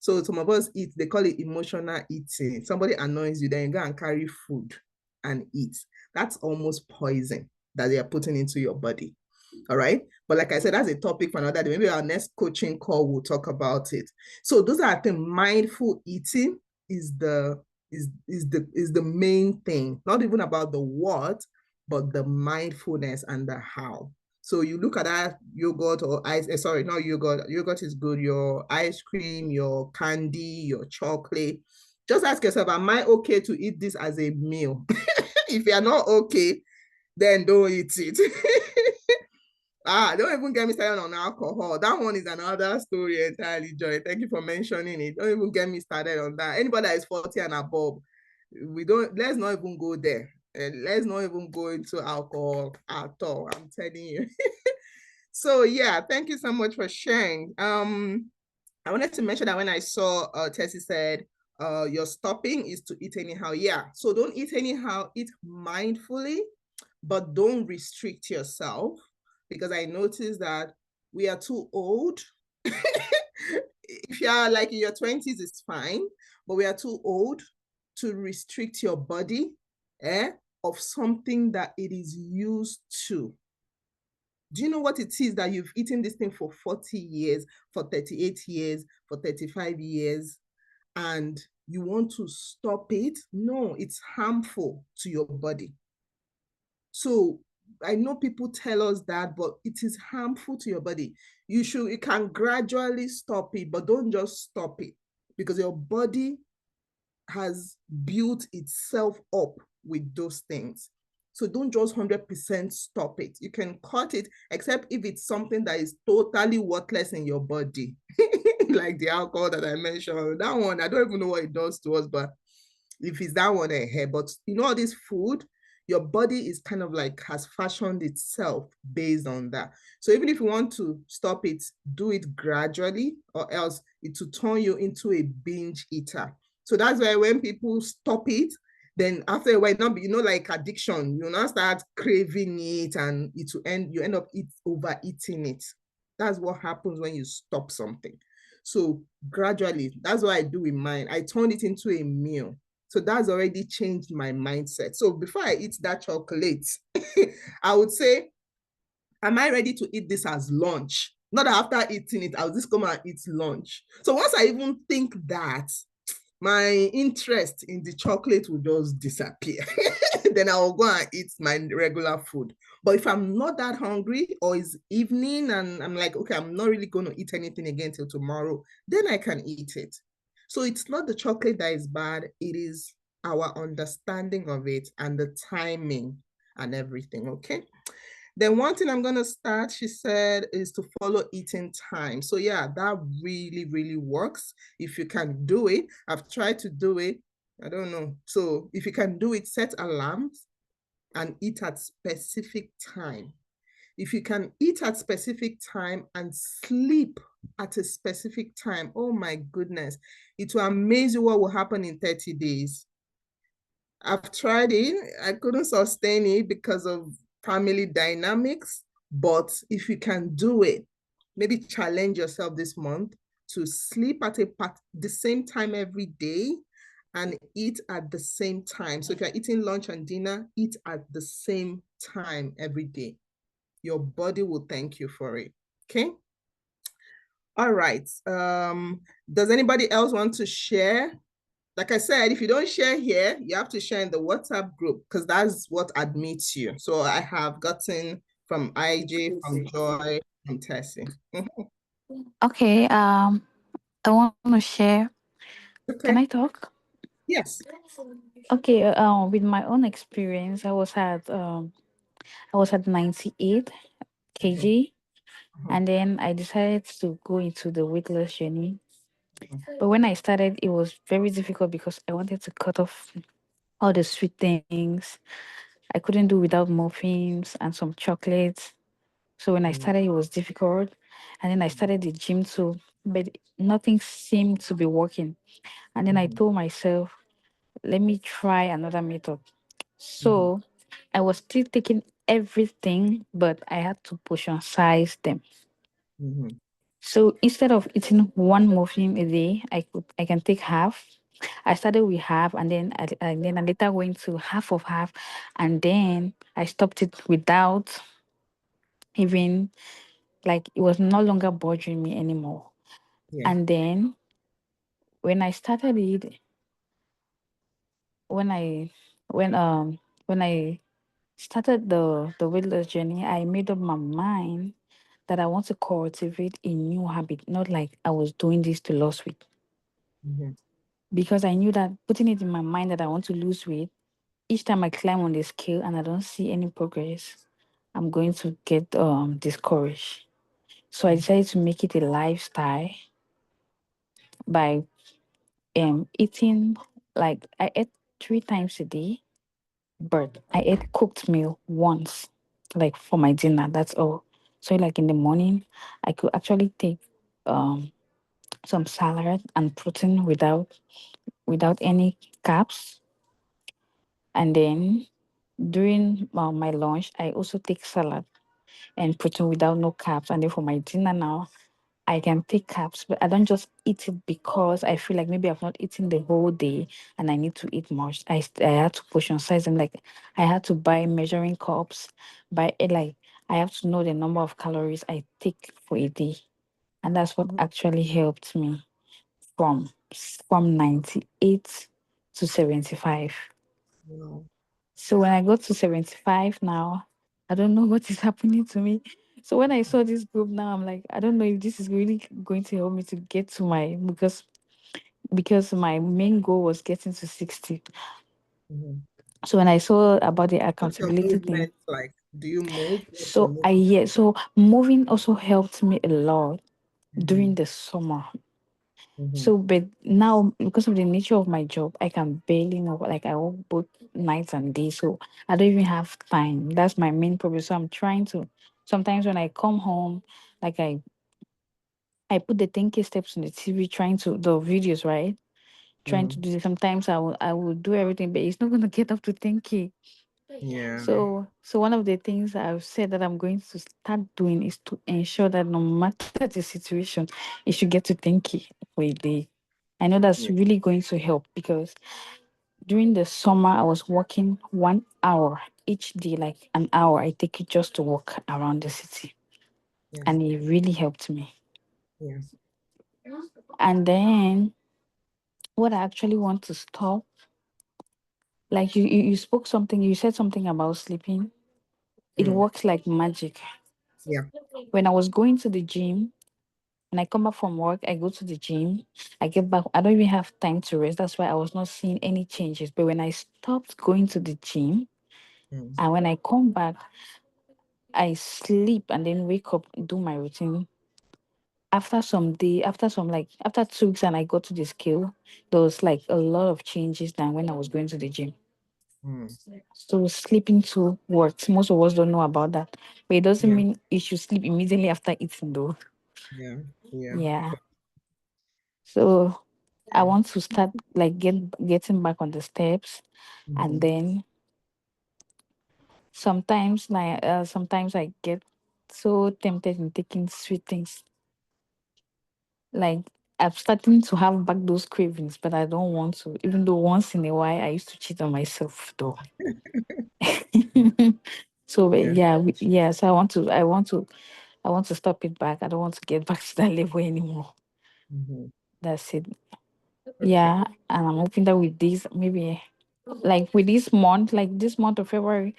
So some of us eat, they call it emotional eating. Somebody annoys you, then you go and carry food and eat. That's almost poison that they are putting into your body. All right. But like I said, that's a topic for another day. Maybe our next coaching call will talk about it. So those are the mindful eating is the main thing. Not even about the what, but the mindfulness and the how. So you look at that yogurt or ice, sorry, not yogurt. Yogurt is good. Your ice cream, your candy, your chocolate. Just ask yourself, am I okay to eat this as a meal? If you're not okay, then don't eat it. Don't even get me started on alcohol. That one is another story entirely, Joy. Thank you for mentioning it. Don't even get me started on that. Anybody that is 40 and above, let's not even go there. Let's not even go into alcohol at all. I'm telling you. So yeah, thank you so much for sharing. I wanted to mention that when I saw Tessie said, your stopping is to eat anyhow. Yeah, so don't eat anyhow, eat mindfully, but don't restrict yourself, because I noticed that we are too old. If you're like in your 20s, it's fine, but we are too old to restrict your body of something that it is used to. Do you know what it is that you've eaten this thing for 40 years, for 38 years, for 35 years, and you want to stop it? No, it's harmful to your body. So I know people tell us that, but it is harmful to your body. You can gradually stop it, but don't just stop it, because your body has built itself up with those things. So don't just 100% stop it. You can cut it, except if it's something that is totally worthless in your body, like the alcohol that I mentioned. That one, I don't even know what it does to us, but if it's that one, but all this food, your body is kind of like has fashioned itself based on that. So even if you want to stop it, do it gradually, or else it will turn you into a binge eater. So that's why when people stop it, then after a while, it not be, like addiction, you now start craving it, and you end up overeating it. That's what happens when you stop something. So gradually, that's what I do with mine. I turn it into a meal. So that's already changed my mindset. So before I eat that chocolate, I would say, am I ready to eat this as lunch? Not that after eating it, I'll just come and eat lunch. So once I even think that, my interest in the chocolate will just disappear. Then I'll go and eat my regular food. But if I'm not that hungry, or it's evening and I'm like, okay, I'm not really going to eat anything again till tomorrow, then I can eat it. So it's not the chocolate that is bad. It is our understanding of it and the timing and everything, okay? Then one thing I'm going to start, she said, is to follow eating time. So yeah, that really, really works. If you can do it, I've tried to do it. I don't know. So if you can do it, set alarms and eat at specific time. If you can eat at specific time and sleep at a specific time, oh my goodness, it will amaze you what will happen in 30 days. I've tried it. I couldn't sustain it because of family dynamics, but if you can do it, maybe challenge yourself this month to sleep at the same time every day and eat at the same time. So if you're eating lunch and dinner, eat at the same time every day. Your body will thank you for it, okay? All right. Does anybody else want to share? Like I said, if you don't share here, you have to share in the WhatsApp group, because that's what admits you. So I have gotten from IJ, from Joy, from Tessie. Okay, I want to share. Okay. Can I talk? Yes. Okay, with my own experience, I was at 98 Mhm, kg, mhm, and then I decided to go into the weight loss journey. mhm, But when I started, it was very difficult because I wanted to cut off all the sweet things. I couldn't do without muffins and some chocolates. So when I mhm, started, it was difficult. And then I started the gym too, but nothing seemed to be working. And then I mhm, told myself, let me try another method. mhm, So I was still taking everything, but I had to portion size them. mhm, So instead of eating one muffin a day, I can take half. I started with half, and then I later went to half of half, and then I stopped it without even, like, it was no longer bothering me anymore. yeah. And then when I started it, when I when when I started the weight loss journey, I made up my mind that I want to cultivate a new habit, not like I was doing this to lose weight. Mhm, Because I knew that putting it in my mind that I want to lose weight, each time I climb on the scale and I don't see any progress, I'm going to get discouraged. So I mhm, decided to make it a lifestyle by eating, like, I ate 3 times a day, but I ate cooked meal once, like for my dinner. That's all. So like in the morning, I could actually take um some salad and protein without any carbs, and then during my lunch, I also take salad and protein without no carbs. And then for my dinner now, I can take carbs, but I don't just eat it because I feel like maybe I've not eaten the whole day and I need to eat much. I had to portion size them. Like, I had to buy measuring cups, like, I have to know the number of calories I take for a day. And that's what mhm. actually helped me from 98 to 75. Wow. So when I got to 75 now, I don't know what is happening to me. So when I saw this group now, I'm like, I don't know if this is really going to help me to get to my, because my main goal was getting to 60. Mhm. So when I saw about the What's your accountability thing, movement like? Do you move? What's your so I movement? yeah, so moving also helped me a lot during Mhm, the summer. mhm, So, but now because of the nature of my job, I can barely know. Like, I work both nights and days, so I don't even have time. That's my main problem. So I'm trying to. Sometimes when I come home, like, I put the 10K steps on the TV, trying to the videos, right? Trying to mhm. do this. Sometimes I will do everything, but it's not gonna get up to 10K. Yeah. So one of the things I've said that I'm going to start doing is to ensure that no matter the situation, it should get to 10K for a day. I know that's Yeah. really going to help because during the summer I was working 1 hour each day, like an hour I take it just to walk around the city. Yeah. And it really helped me. Yeah. And then what I actually want to stop, like you spoke something, you said something about sleeping. It Mm. works like magic. Yeah. When I was going to the gym, when I come back from work, I go to the gym. I get back, I don't even have time to rest. That's why I was not seeing any changes. But when I stopped going to the gym Mm. and when I come back, I sleep and then wake up, do my routine. After 2 weeks and I got to the scale, there was like a lot of changes than when I was going to the gym. Mm. So sleeping too works. Most of us don't know about that. But it doesn't Yeah. mean you should sleep immediately after eating though. Yeah. Yeah. Yeah. So I Yeah. want to start, like, getting back on the steps, and Mhm. then sometimes I get so tempted in taking sweet things. Like, I'm starting to have back those cravings, but I don't want to. Even though once in a while I used to cheat on myself though. So but Yeah. yeah, so I want to stop it back. I don't want to get back to that level anymore. Mhm. That's it. Okay. Yeah, and I'm hoping that with this, maybe like with this month of February,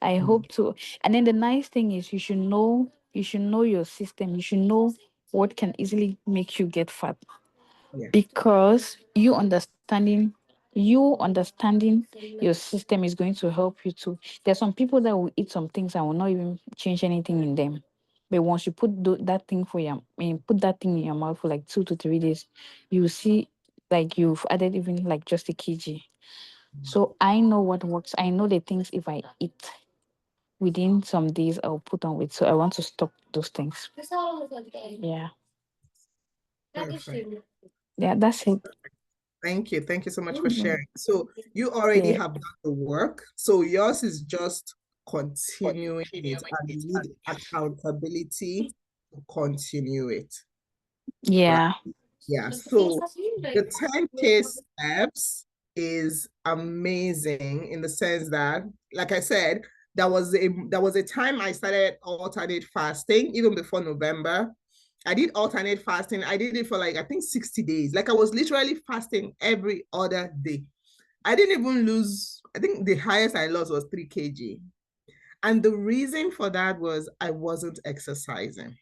I Mm. hope to. And then the nice thing is you should know your system. You should know what can easily make you get fat, Yeah. because you understanding. You understanding your system is going to help you too. There's some people that will eat some things and will not even change anything in them. But once you put that thing put that thing in your mouth for like 2 to 3 days, you will see like you've added even like just a kg. So I know what works. I know the things if I eat within some days I'll put on weight. So I want to stop those things. Yeah. Perfect. Yeah, that's it. Thank you. Thank you so much for Mhm. sharing. So you already Yeah. have done the work. So yours is just continuing it and need accountability to continue it. Right. Yeah. Yeah. So the 10K steps is amazing in the sense that, like I said, there was a time I started alternate fasting even before November. I did alternate fasting. I did it for like I think 60 days. Like I was literally fasting every other day. I didn't even lose, I think the highest I lost was 3 kg. And the reason for that was I wasn't exercising.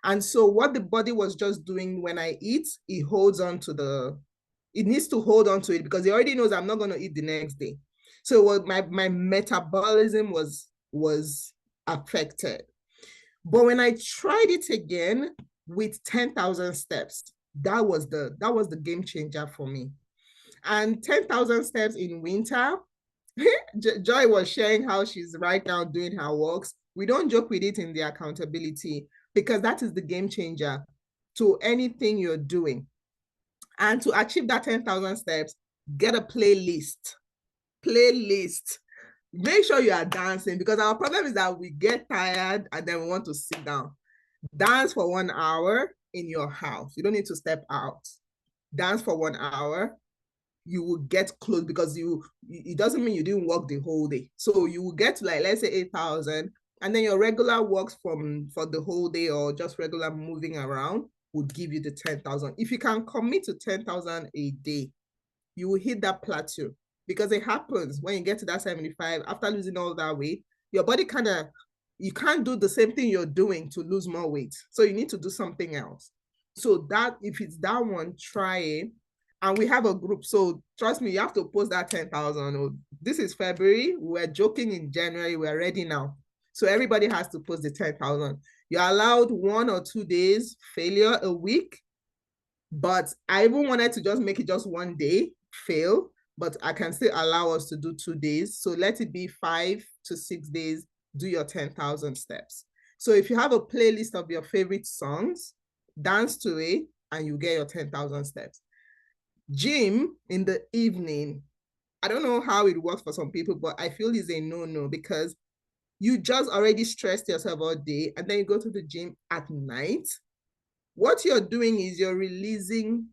And so what the body was just doing when I eat, it needs to hold on to it because it already knows I'm not going to eat the next day. So what my metabolism was affected. But when I tried it again with 10,000 steps, that was the game changer for me. And 10,000 steps in winter, Joy was sharing how she's right now doing her walks. We don't joke with it in the accountability because that is the game changer to anything you're doing. And to achieve that 10,000 steps, get a playlist. Playlist. Make sure you are dancing because our problem is that we get tired and then we want to sit down. Dance for 1 hour in your house. You don't need to step out. Dance for 1 hour. You will get close because it doesn't mean you didn't work the whole day. So you will get to like, let's say 8,000, and then your regular works for the whole day or just regular moving around would give you the 10,000. If you can commit to 10,000 a day, you will hit that plateau because it happens when you get to that 75 after losing all that weight. Your body you can't do the same thing you're doing to lose more weight. So you need to do something else. So that if it's that one, try it. And we have a group. So trust me, you have to post that 10,000. Oh, this is February. We're joking in January. We're ready now. So everybody has to post the 10,000. You're allowed 1 or 2 days failure a week. But I even wanted to just make it just 1 day fail, but I can still allow us to do 2 days. So let it be 5 to 6 days, do your 10,000 steps. So if you have a playlist of your favorite songs, dance to it and you get your 10,000 steps. Gym in the evening, I don't know how it works for some people, but I feel is a no because you just already stressed yourself all day and then you go to the gym at night. What you're doing is you're releasing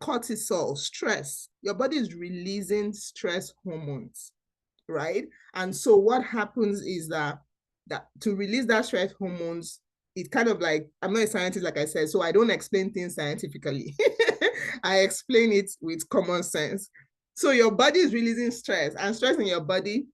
cortisol, stress. Your body is releasing stress hormones, right? And so what happens is that to release that stress hormones, it kind of like, I'm not a scientist, like I said, so I don't explain things scientifically. I explain it with common sense. So your body is releasing stress, and stress in your body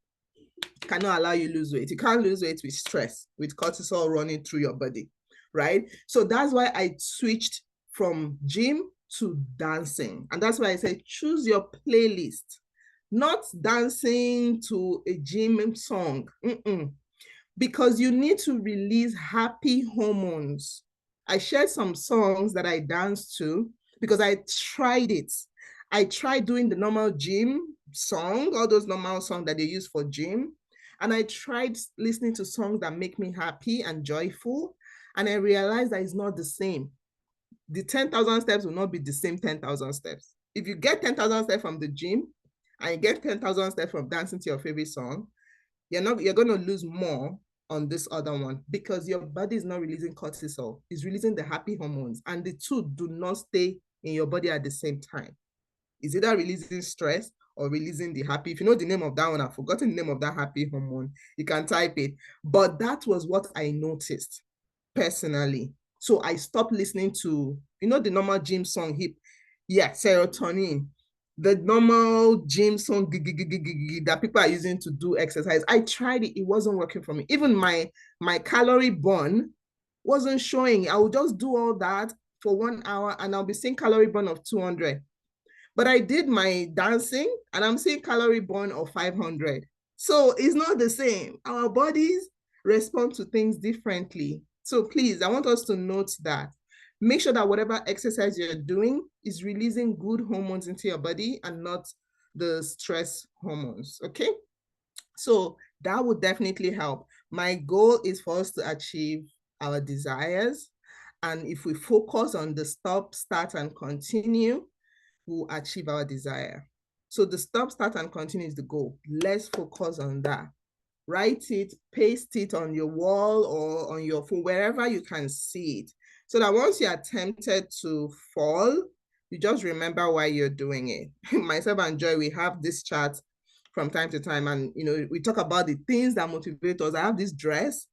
cannot allow you lose weight. You can't lose weight with stress, with cortisol running through your body, right? So that's why I switched from gym to dancing. And that's why I say choose your playlist, not dancing to a gym song. Because you need to release happy hormones. I shared some songs that I danced to because I tried it. I tried doing the normal gym song, all those normal songs that they use for gym. And I tried listening to songs that make me happy and joyful. And I realized that it's not the same. The 10,000 steps will not be the same 10,000 steps. If you get 10,000 steps from the gym and you get 10,000 steps from dancing to your favorite song, you're going to lose more on this other one because your body is not releasing cortisol. It's releasing the happy hormones, and the two do not stay in your body at the same time. It's either releasing stress or releasing the happy. If you know the name of that one, I've forgotten the name of that happy hormone, you can type it. But that was what I noticed personally. So I stopped listening to, the normal gym song, serotonin, the normal gym song that people are using to do exercise. I tried it. It wasn't working for me. Even my calorie burn wasn't showing. I would just do all that for 1 hour and I'll be seeing calorie burn of 200. But I did my dancing and I'm seeing calorie burn of 500. So it's not the same. Our bodies respond to things differently. So please, I want us to note that. Make sure that whatever exercise you're doing is releasing good hormones into your body and not the stress hormones. Okay. So that would definitely help. My goal is for us to achieve our desires. And if we focus on the stop, start, and continue, we'll achieve our desire. So the stop, start, and continue is the goal. Let's focus on that. Write it, paste it on your wall or on your phone, wherever you can see it. So that once you are tempted to fall, you just remember why you're doing it. Myself and Joy, we have this chat from time to time, and we talk about the things that motivate us. I have this dress.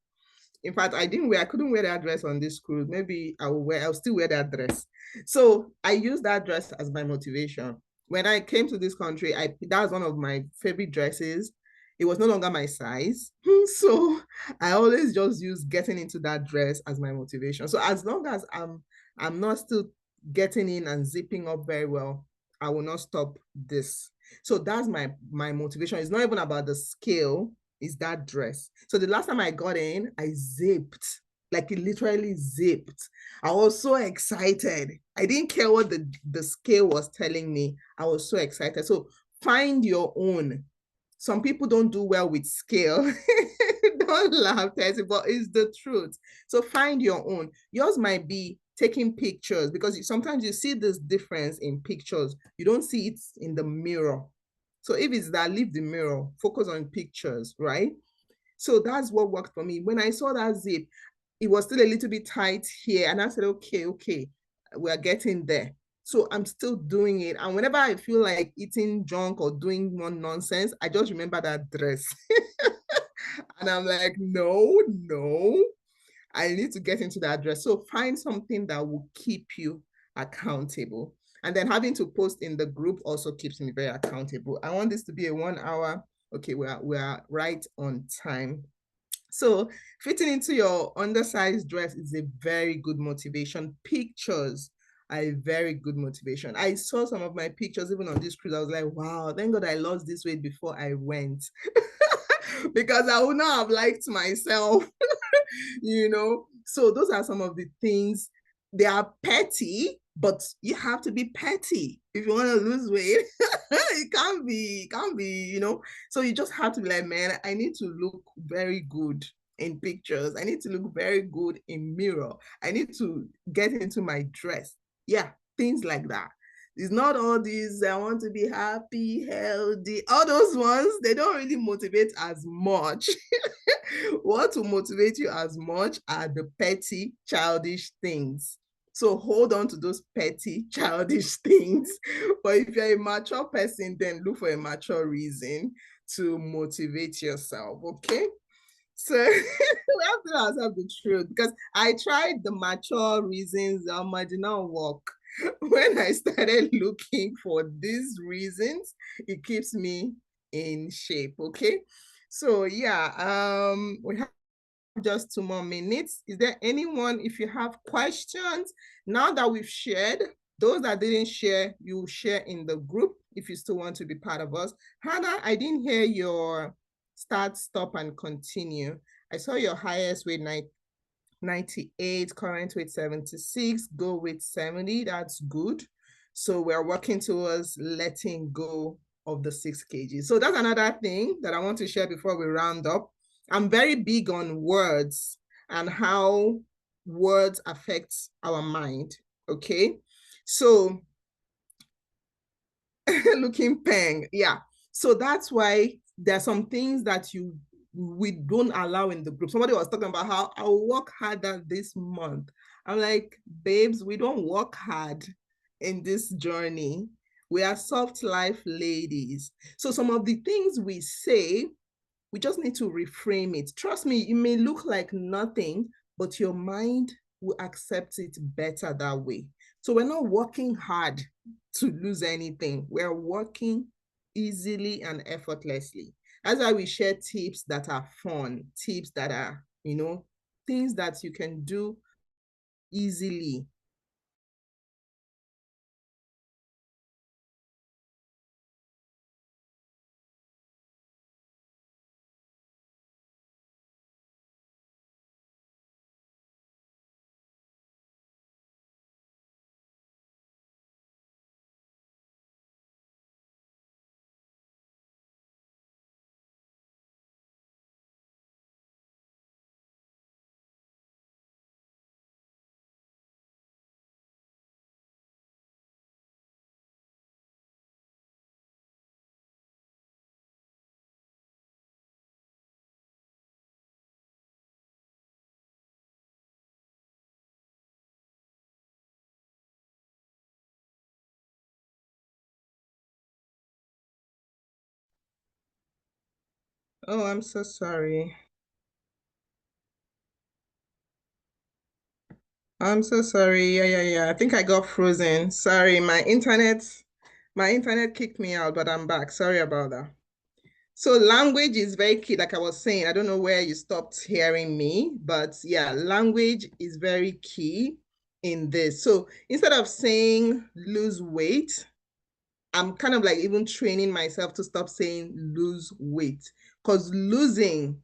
In fact, I couldn't wear that dress on this cruise. Maybe I'll still wear that dress. So I use that dress as my motivation. When I came to this country, that was one of my favorite dresses. It was no longer my size. So I always just use getting into that dress as my motivation. So as long as I'm not still getting in and zipping up very well, I will not stop this. So that's my motivation. It's not even about the scale, it's that dress. So the last time I got in, I zipped, like it literally zipped. I was so excited. I didn't care what the scale was telling me. I was so excited. So find your own. Some people don't do well with scale. Don't laugh, Tessie, but it's the truth. So find your own. Yours might be taking pictures, because sometimes you see this difference in pictures. You don't see it in the mirror. So if it's that, leave the mirror, focus on pictures, right? So that's what worked for me. When I saw that zip, it was still a little bit tight here. And I said, okay, we're getting there. So I'm still doing it. And whenever I feel like eating junk or doing one nonsense, I just remember that dress. And I'm like, no, I need to get into that dress. So find something that will keep you accountable. And then having to post in the group also keeps me very accountable. I want this to be a 1 hour. Okay, we are right on time. So fitting into your undersized dress is a very good motivation. Pictures are a very good motivation. I saw some of my pictures even on this cruise. I was like, wow, thank God I lost this weight before I went. Because I would not have liked myself. So those are some of the things. They are petty, but you have to be petty if you want to lose weight. It can't be, so you just have to be like, man, I need to look very good in pictures. I need to look very good in mirror. I need to get into my dress. Yeah, things like that. It's not all these, I want to be happy, healthy. All those ones, they don't really motivate as much. What will motivate you as much are the petty, childish things. So hold on to those petty, childish things. But if you're a mature person, then look for a mature reason to motivate yourself, okay? So we have to tell ourselves the truth, because I tried the mature reasons, it did not work. When I started looking for these reasons, it keeps me in shape, okay? So yeah, we have just 2 more minutes. Is there anyone, if you have questions, now that we've shared, those that didn't share, you share in the group if you still want to be part of us. Hannah, I didn't hear your start, stop, and continue. I saw your highest weight 98, current weight 76, goal weight 70. That's good. So we're working towards letting go of the 6 kg. So that's another thing that I want to share before we round up. I'm very big on words and how words affect our mind. Okay. So looking peng. Yeah. So that's why there are some things that we don't allow in the group. Somebody was talking about how I'll work harder this month. I'm like, babes, we don't work hard in this journey. We are soft life ladies. So some of the things we say, we just need to reframe it. Trust me, it may look like nothing, but your mind will accept it better that way. So we're not working hard to lose anything. We're working easily and effortlessly. That's why we share tips that are fun, tips that are, things that you can do easily. Oh, I'm so sorry. I'm so sorry. Yeah. I think I got frozen. Sorry, my internet kicked me out, but I'm back. Sorry about that. So language is very key. Like I was saying, I don't know where you stopped hearing me, but yeah, language is very key in this. So instead of saying lose weight, I'm kind of like even training myself to stop saying lose weight, because losing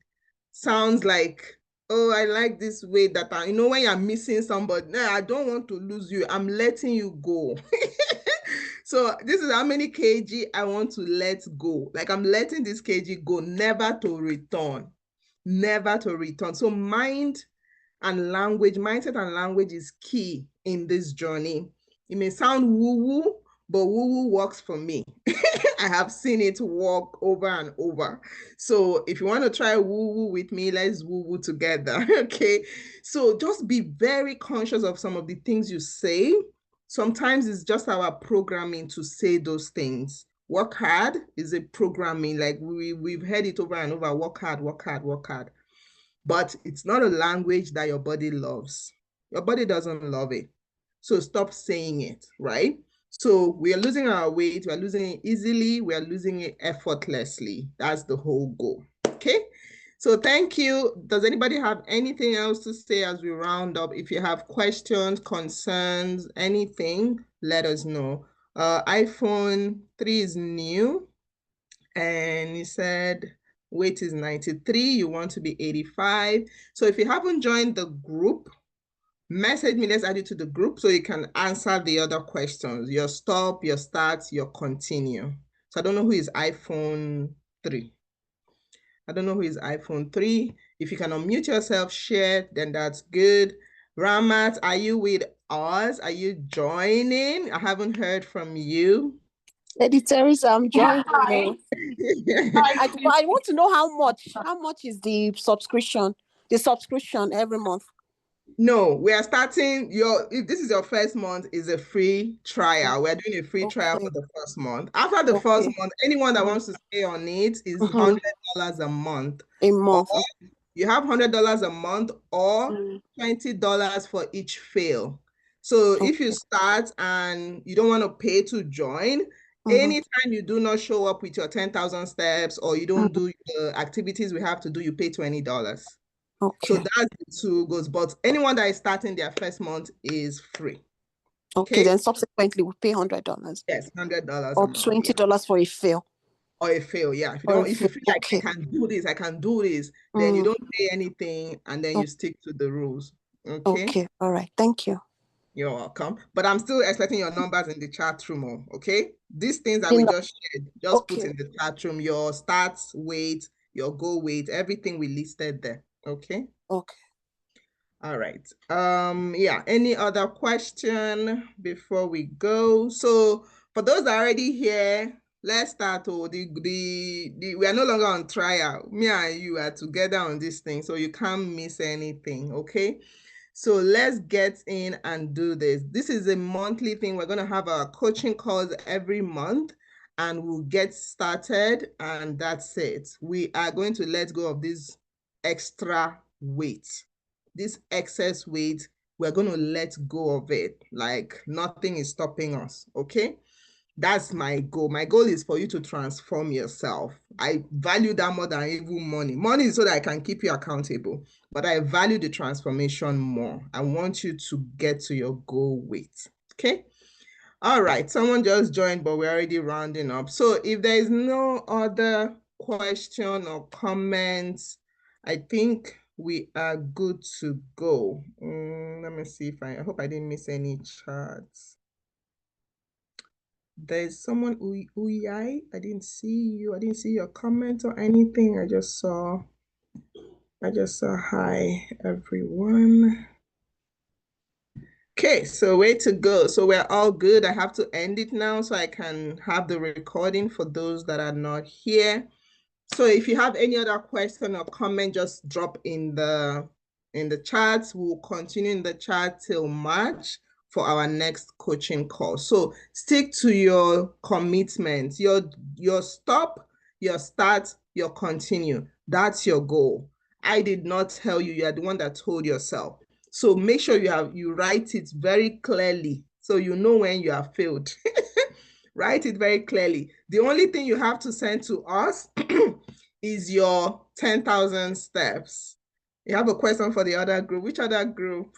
sounds like, oh, I like this weight that when you're missing somebody, no, I don't want to lose you. I'm letting you go. So this is how many kg I want to let go. Like I'm letting this kg go, never to return. Never to return. So mindset and language is key in this journey. It may sound woo-woo, but woo-woo works for me. I have seen it work over and over. So if you want to try woo-woo with me, let's woo-woo together. Okay. So just be very conscious of some of the things you say. Sometimes it's just our programming to say those things. Work hard is a programming, like we've heard it over and over. Work hard, work hard, work hard. But it's not a language that your body loves. Your body doesn't love it. So stop saying it, right? So we are losing our weight, we are losing it easily, we are losing it effortlessly. That's the whole goal. Okay. So thank you. Does anybody have anything else to say as we round up? If you have questions, concerns, anything, let us know. iPhone 3 is new, and you said weight is 93, you want to be 85. So if you haven't joined the group, message me, let's add you to the group so you can answer the other questions, your stop, your start, your continue. So I don't know who is iPhone 3. I don't know who is iPhone 3. If you can unmute yourself, share, then that's good. Ramat, are you with us? Are you joining? I haven't heard from you. Lady Teresa, I'm joining. Hi. I want to know how much is the subscription every month. No, we are starting if this is your first month, is a free trial. We're doing a free trial for the first month. After the first month, anyone that wants to stay on it is $100 a month. A month. Or you have $100 a month or $20 for each fail. So if you start and you don't want to pay to join, anytime you do not show up with your 10,000 steps or you don't do the activities we have to do, you pay $20. Okay. So that's the two goals. But anyone that is starting their first month is free. Okay. Then subsequently we pay $100. Yes, $100 or $20 for a fail. Or a fail, yeah. If you feel like I can do this, then you don't pay anything and then you stick to the rules. Okay. All right. Thank you. You're welcome. But I'm still expecting your numbers in the chat room, okay? These things that we just shared, just put in the chat room, your start weight, your goal weight, everything we listed there, okay? Okay. All right. Yeah, any other question before we go? So for those that are already here, let's start. We are no longer on trial. Me and you are together on this thing, so you can't miss anything, okay? So let's get in and do this. This is a monthly thing. We're going to have our coaching calls every month and we'll get started and that's it. We are going to let go of this extra weight. This excess weight, we're going to let go of it. Like nothing is stopping us, okay? That's my goal. My goal is for you to transform yourself. I value that more than even money. Money is so that I can keep you accountable, but I value the transformation more. I want you to get to your goal weight, okay? All right, someone just joined, but we're already rounding up. So if there is no other question or comments, I think we are good to go. Let me see if I hope I didn't miss any charts. There's someone, Uyai. I didn't see you. I didn't see your comment or anything. I just saw hi, everyone. Okay, so way to go. So we're all good. I have to end it now so I can have the recording for those that are not here. So if you have any other question or comment, just drop in the chats. We'll continue in the chat till March for our next coaching call. So stick to your commitment. Your stop your start, your continue. That's your goal. I did not tell you, you are the one that told yourself. So make sure you write it very clearly so you know when you have failed. Write it very clearly. The only thing you have to send to us is your 10,000 steps. You have a question for the other group. Which other group?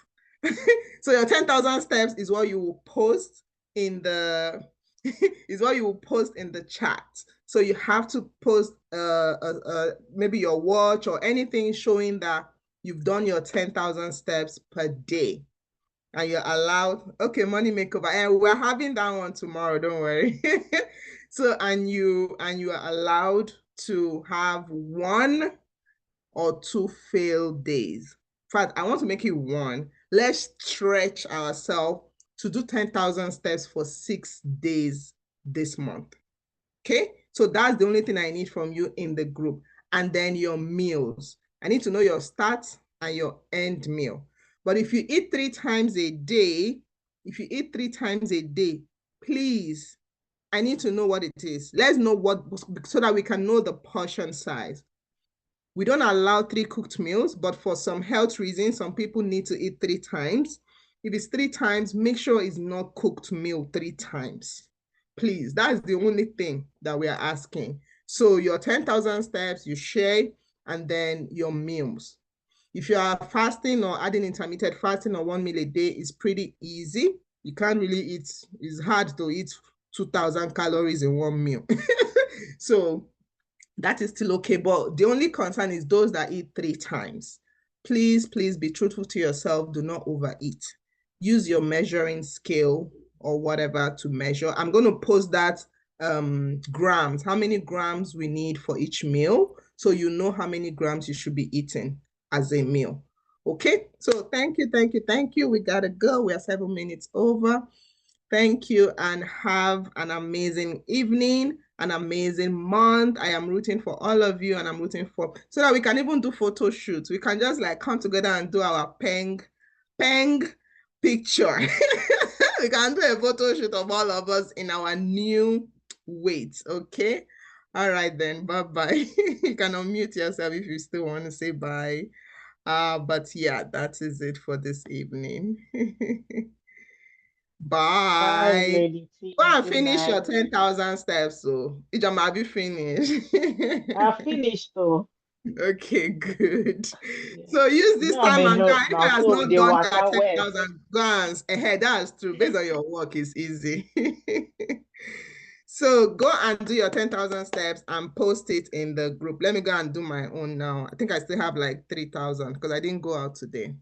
So your 10,000 steps is what you will post in the is what you will post in the chat. So you have to post maybe your watch or anything showing that you've done your 10,000 steps per day. And you're allowed, okay, money makeover. And we're having that one tomorrow, don't worry. So and you are allowed to have 1 or 2 failed days. In fact, I want to make it 1. Let's stretch ourselves to do 10,000 steps for 6 days this month. Okay, so that's the only thing I need from you in the group. And then your meals. I need to know your start and your end meal. But if you eat 3 times a day, please, I need to know what it is. Let's know what, so that we can know the portion size. We don't allow 3 cooked meals, but for some health reasons, some people need to eat 3 times. If it's 3 times, make sure it's not cooked meal 3 times. Please, that's the only thing that we are asking. So your 10,000 steps, you share, and then your meals. If you are fasting or adding intermittent fasting or 1 meal a day, is pretty easy. You can't really eat, it's hard to eat 2,000 calories in 1 meal. So that is still okay. But the only concern is those that eat 3 times. Please, please be truthful to yourself. Do not overeat. Use your measuring scale or whatever to measure. I'm going to post that grams, how many grams we need for each meal. So you know how many grams you should be eating as a meal. Okay, so thank you. We gotta go. We are 7 minutes over. Thank you and have an amazing evening, an amazing month. I am rooting for all of you and I'm rooting for, so that we can even do photo shoots. We can just like come together and do our peng picture. We can do a photo shoot of all of us in our new weight, okay? All right then, bye-bye. You can unmute yourself if you still want to say bye. But yeah, that is it for this evening. Bye, Bye. Lady Go T. and Good finish your night. 10,000 steps. So, Ijama, have you finished? I finished though. Okay, good. Yeah. So use You this know I'm time a and go. nurse Anybody now, has so we not dey done their waka well. 10,000 glance ahead, that's true. Based on your work, it's easy. So go and do your 10,000 steps and post it in the group. Let me go and do my own now. I think I still have like 3,000 because I didn't go out today.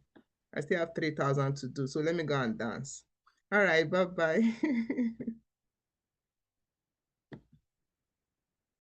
I still have 3,000 to do. So let me go and dance. All right, bye-bye.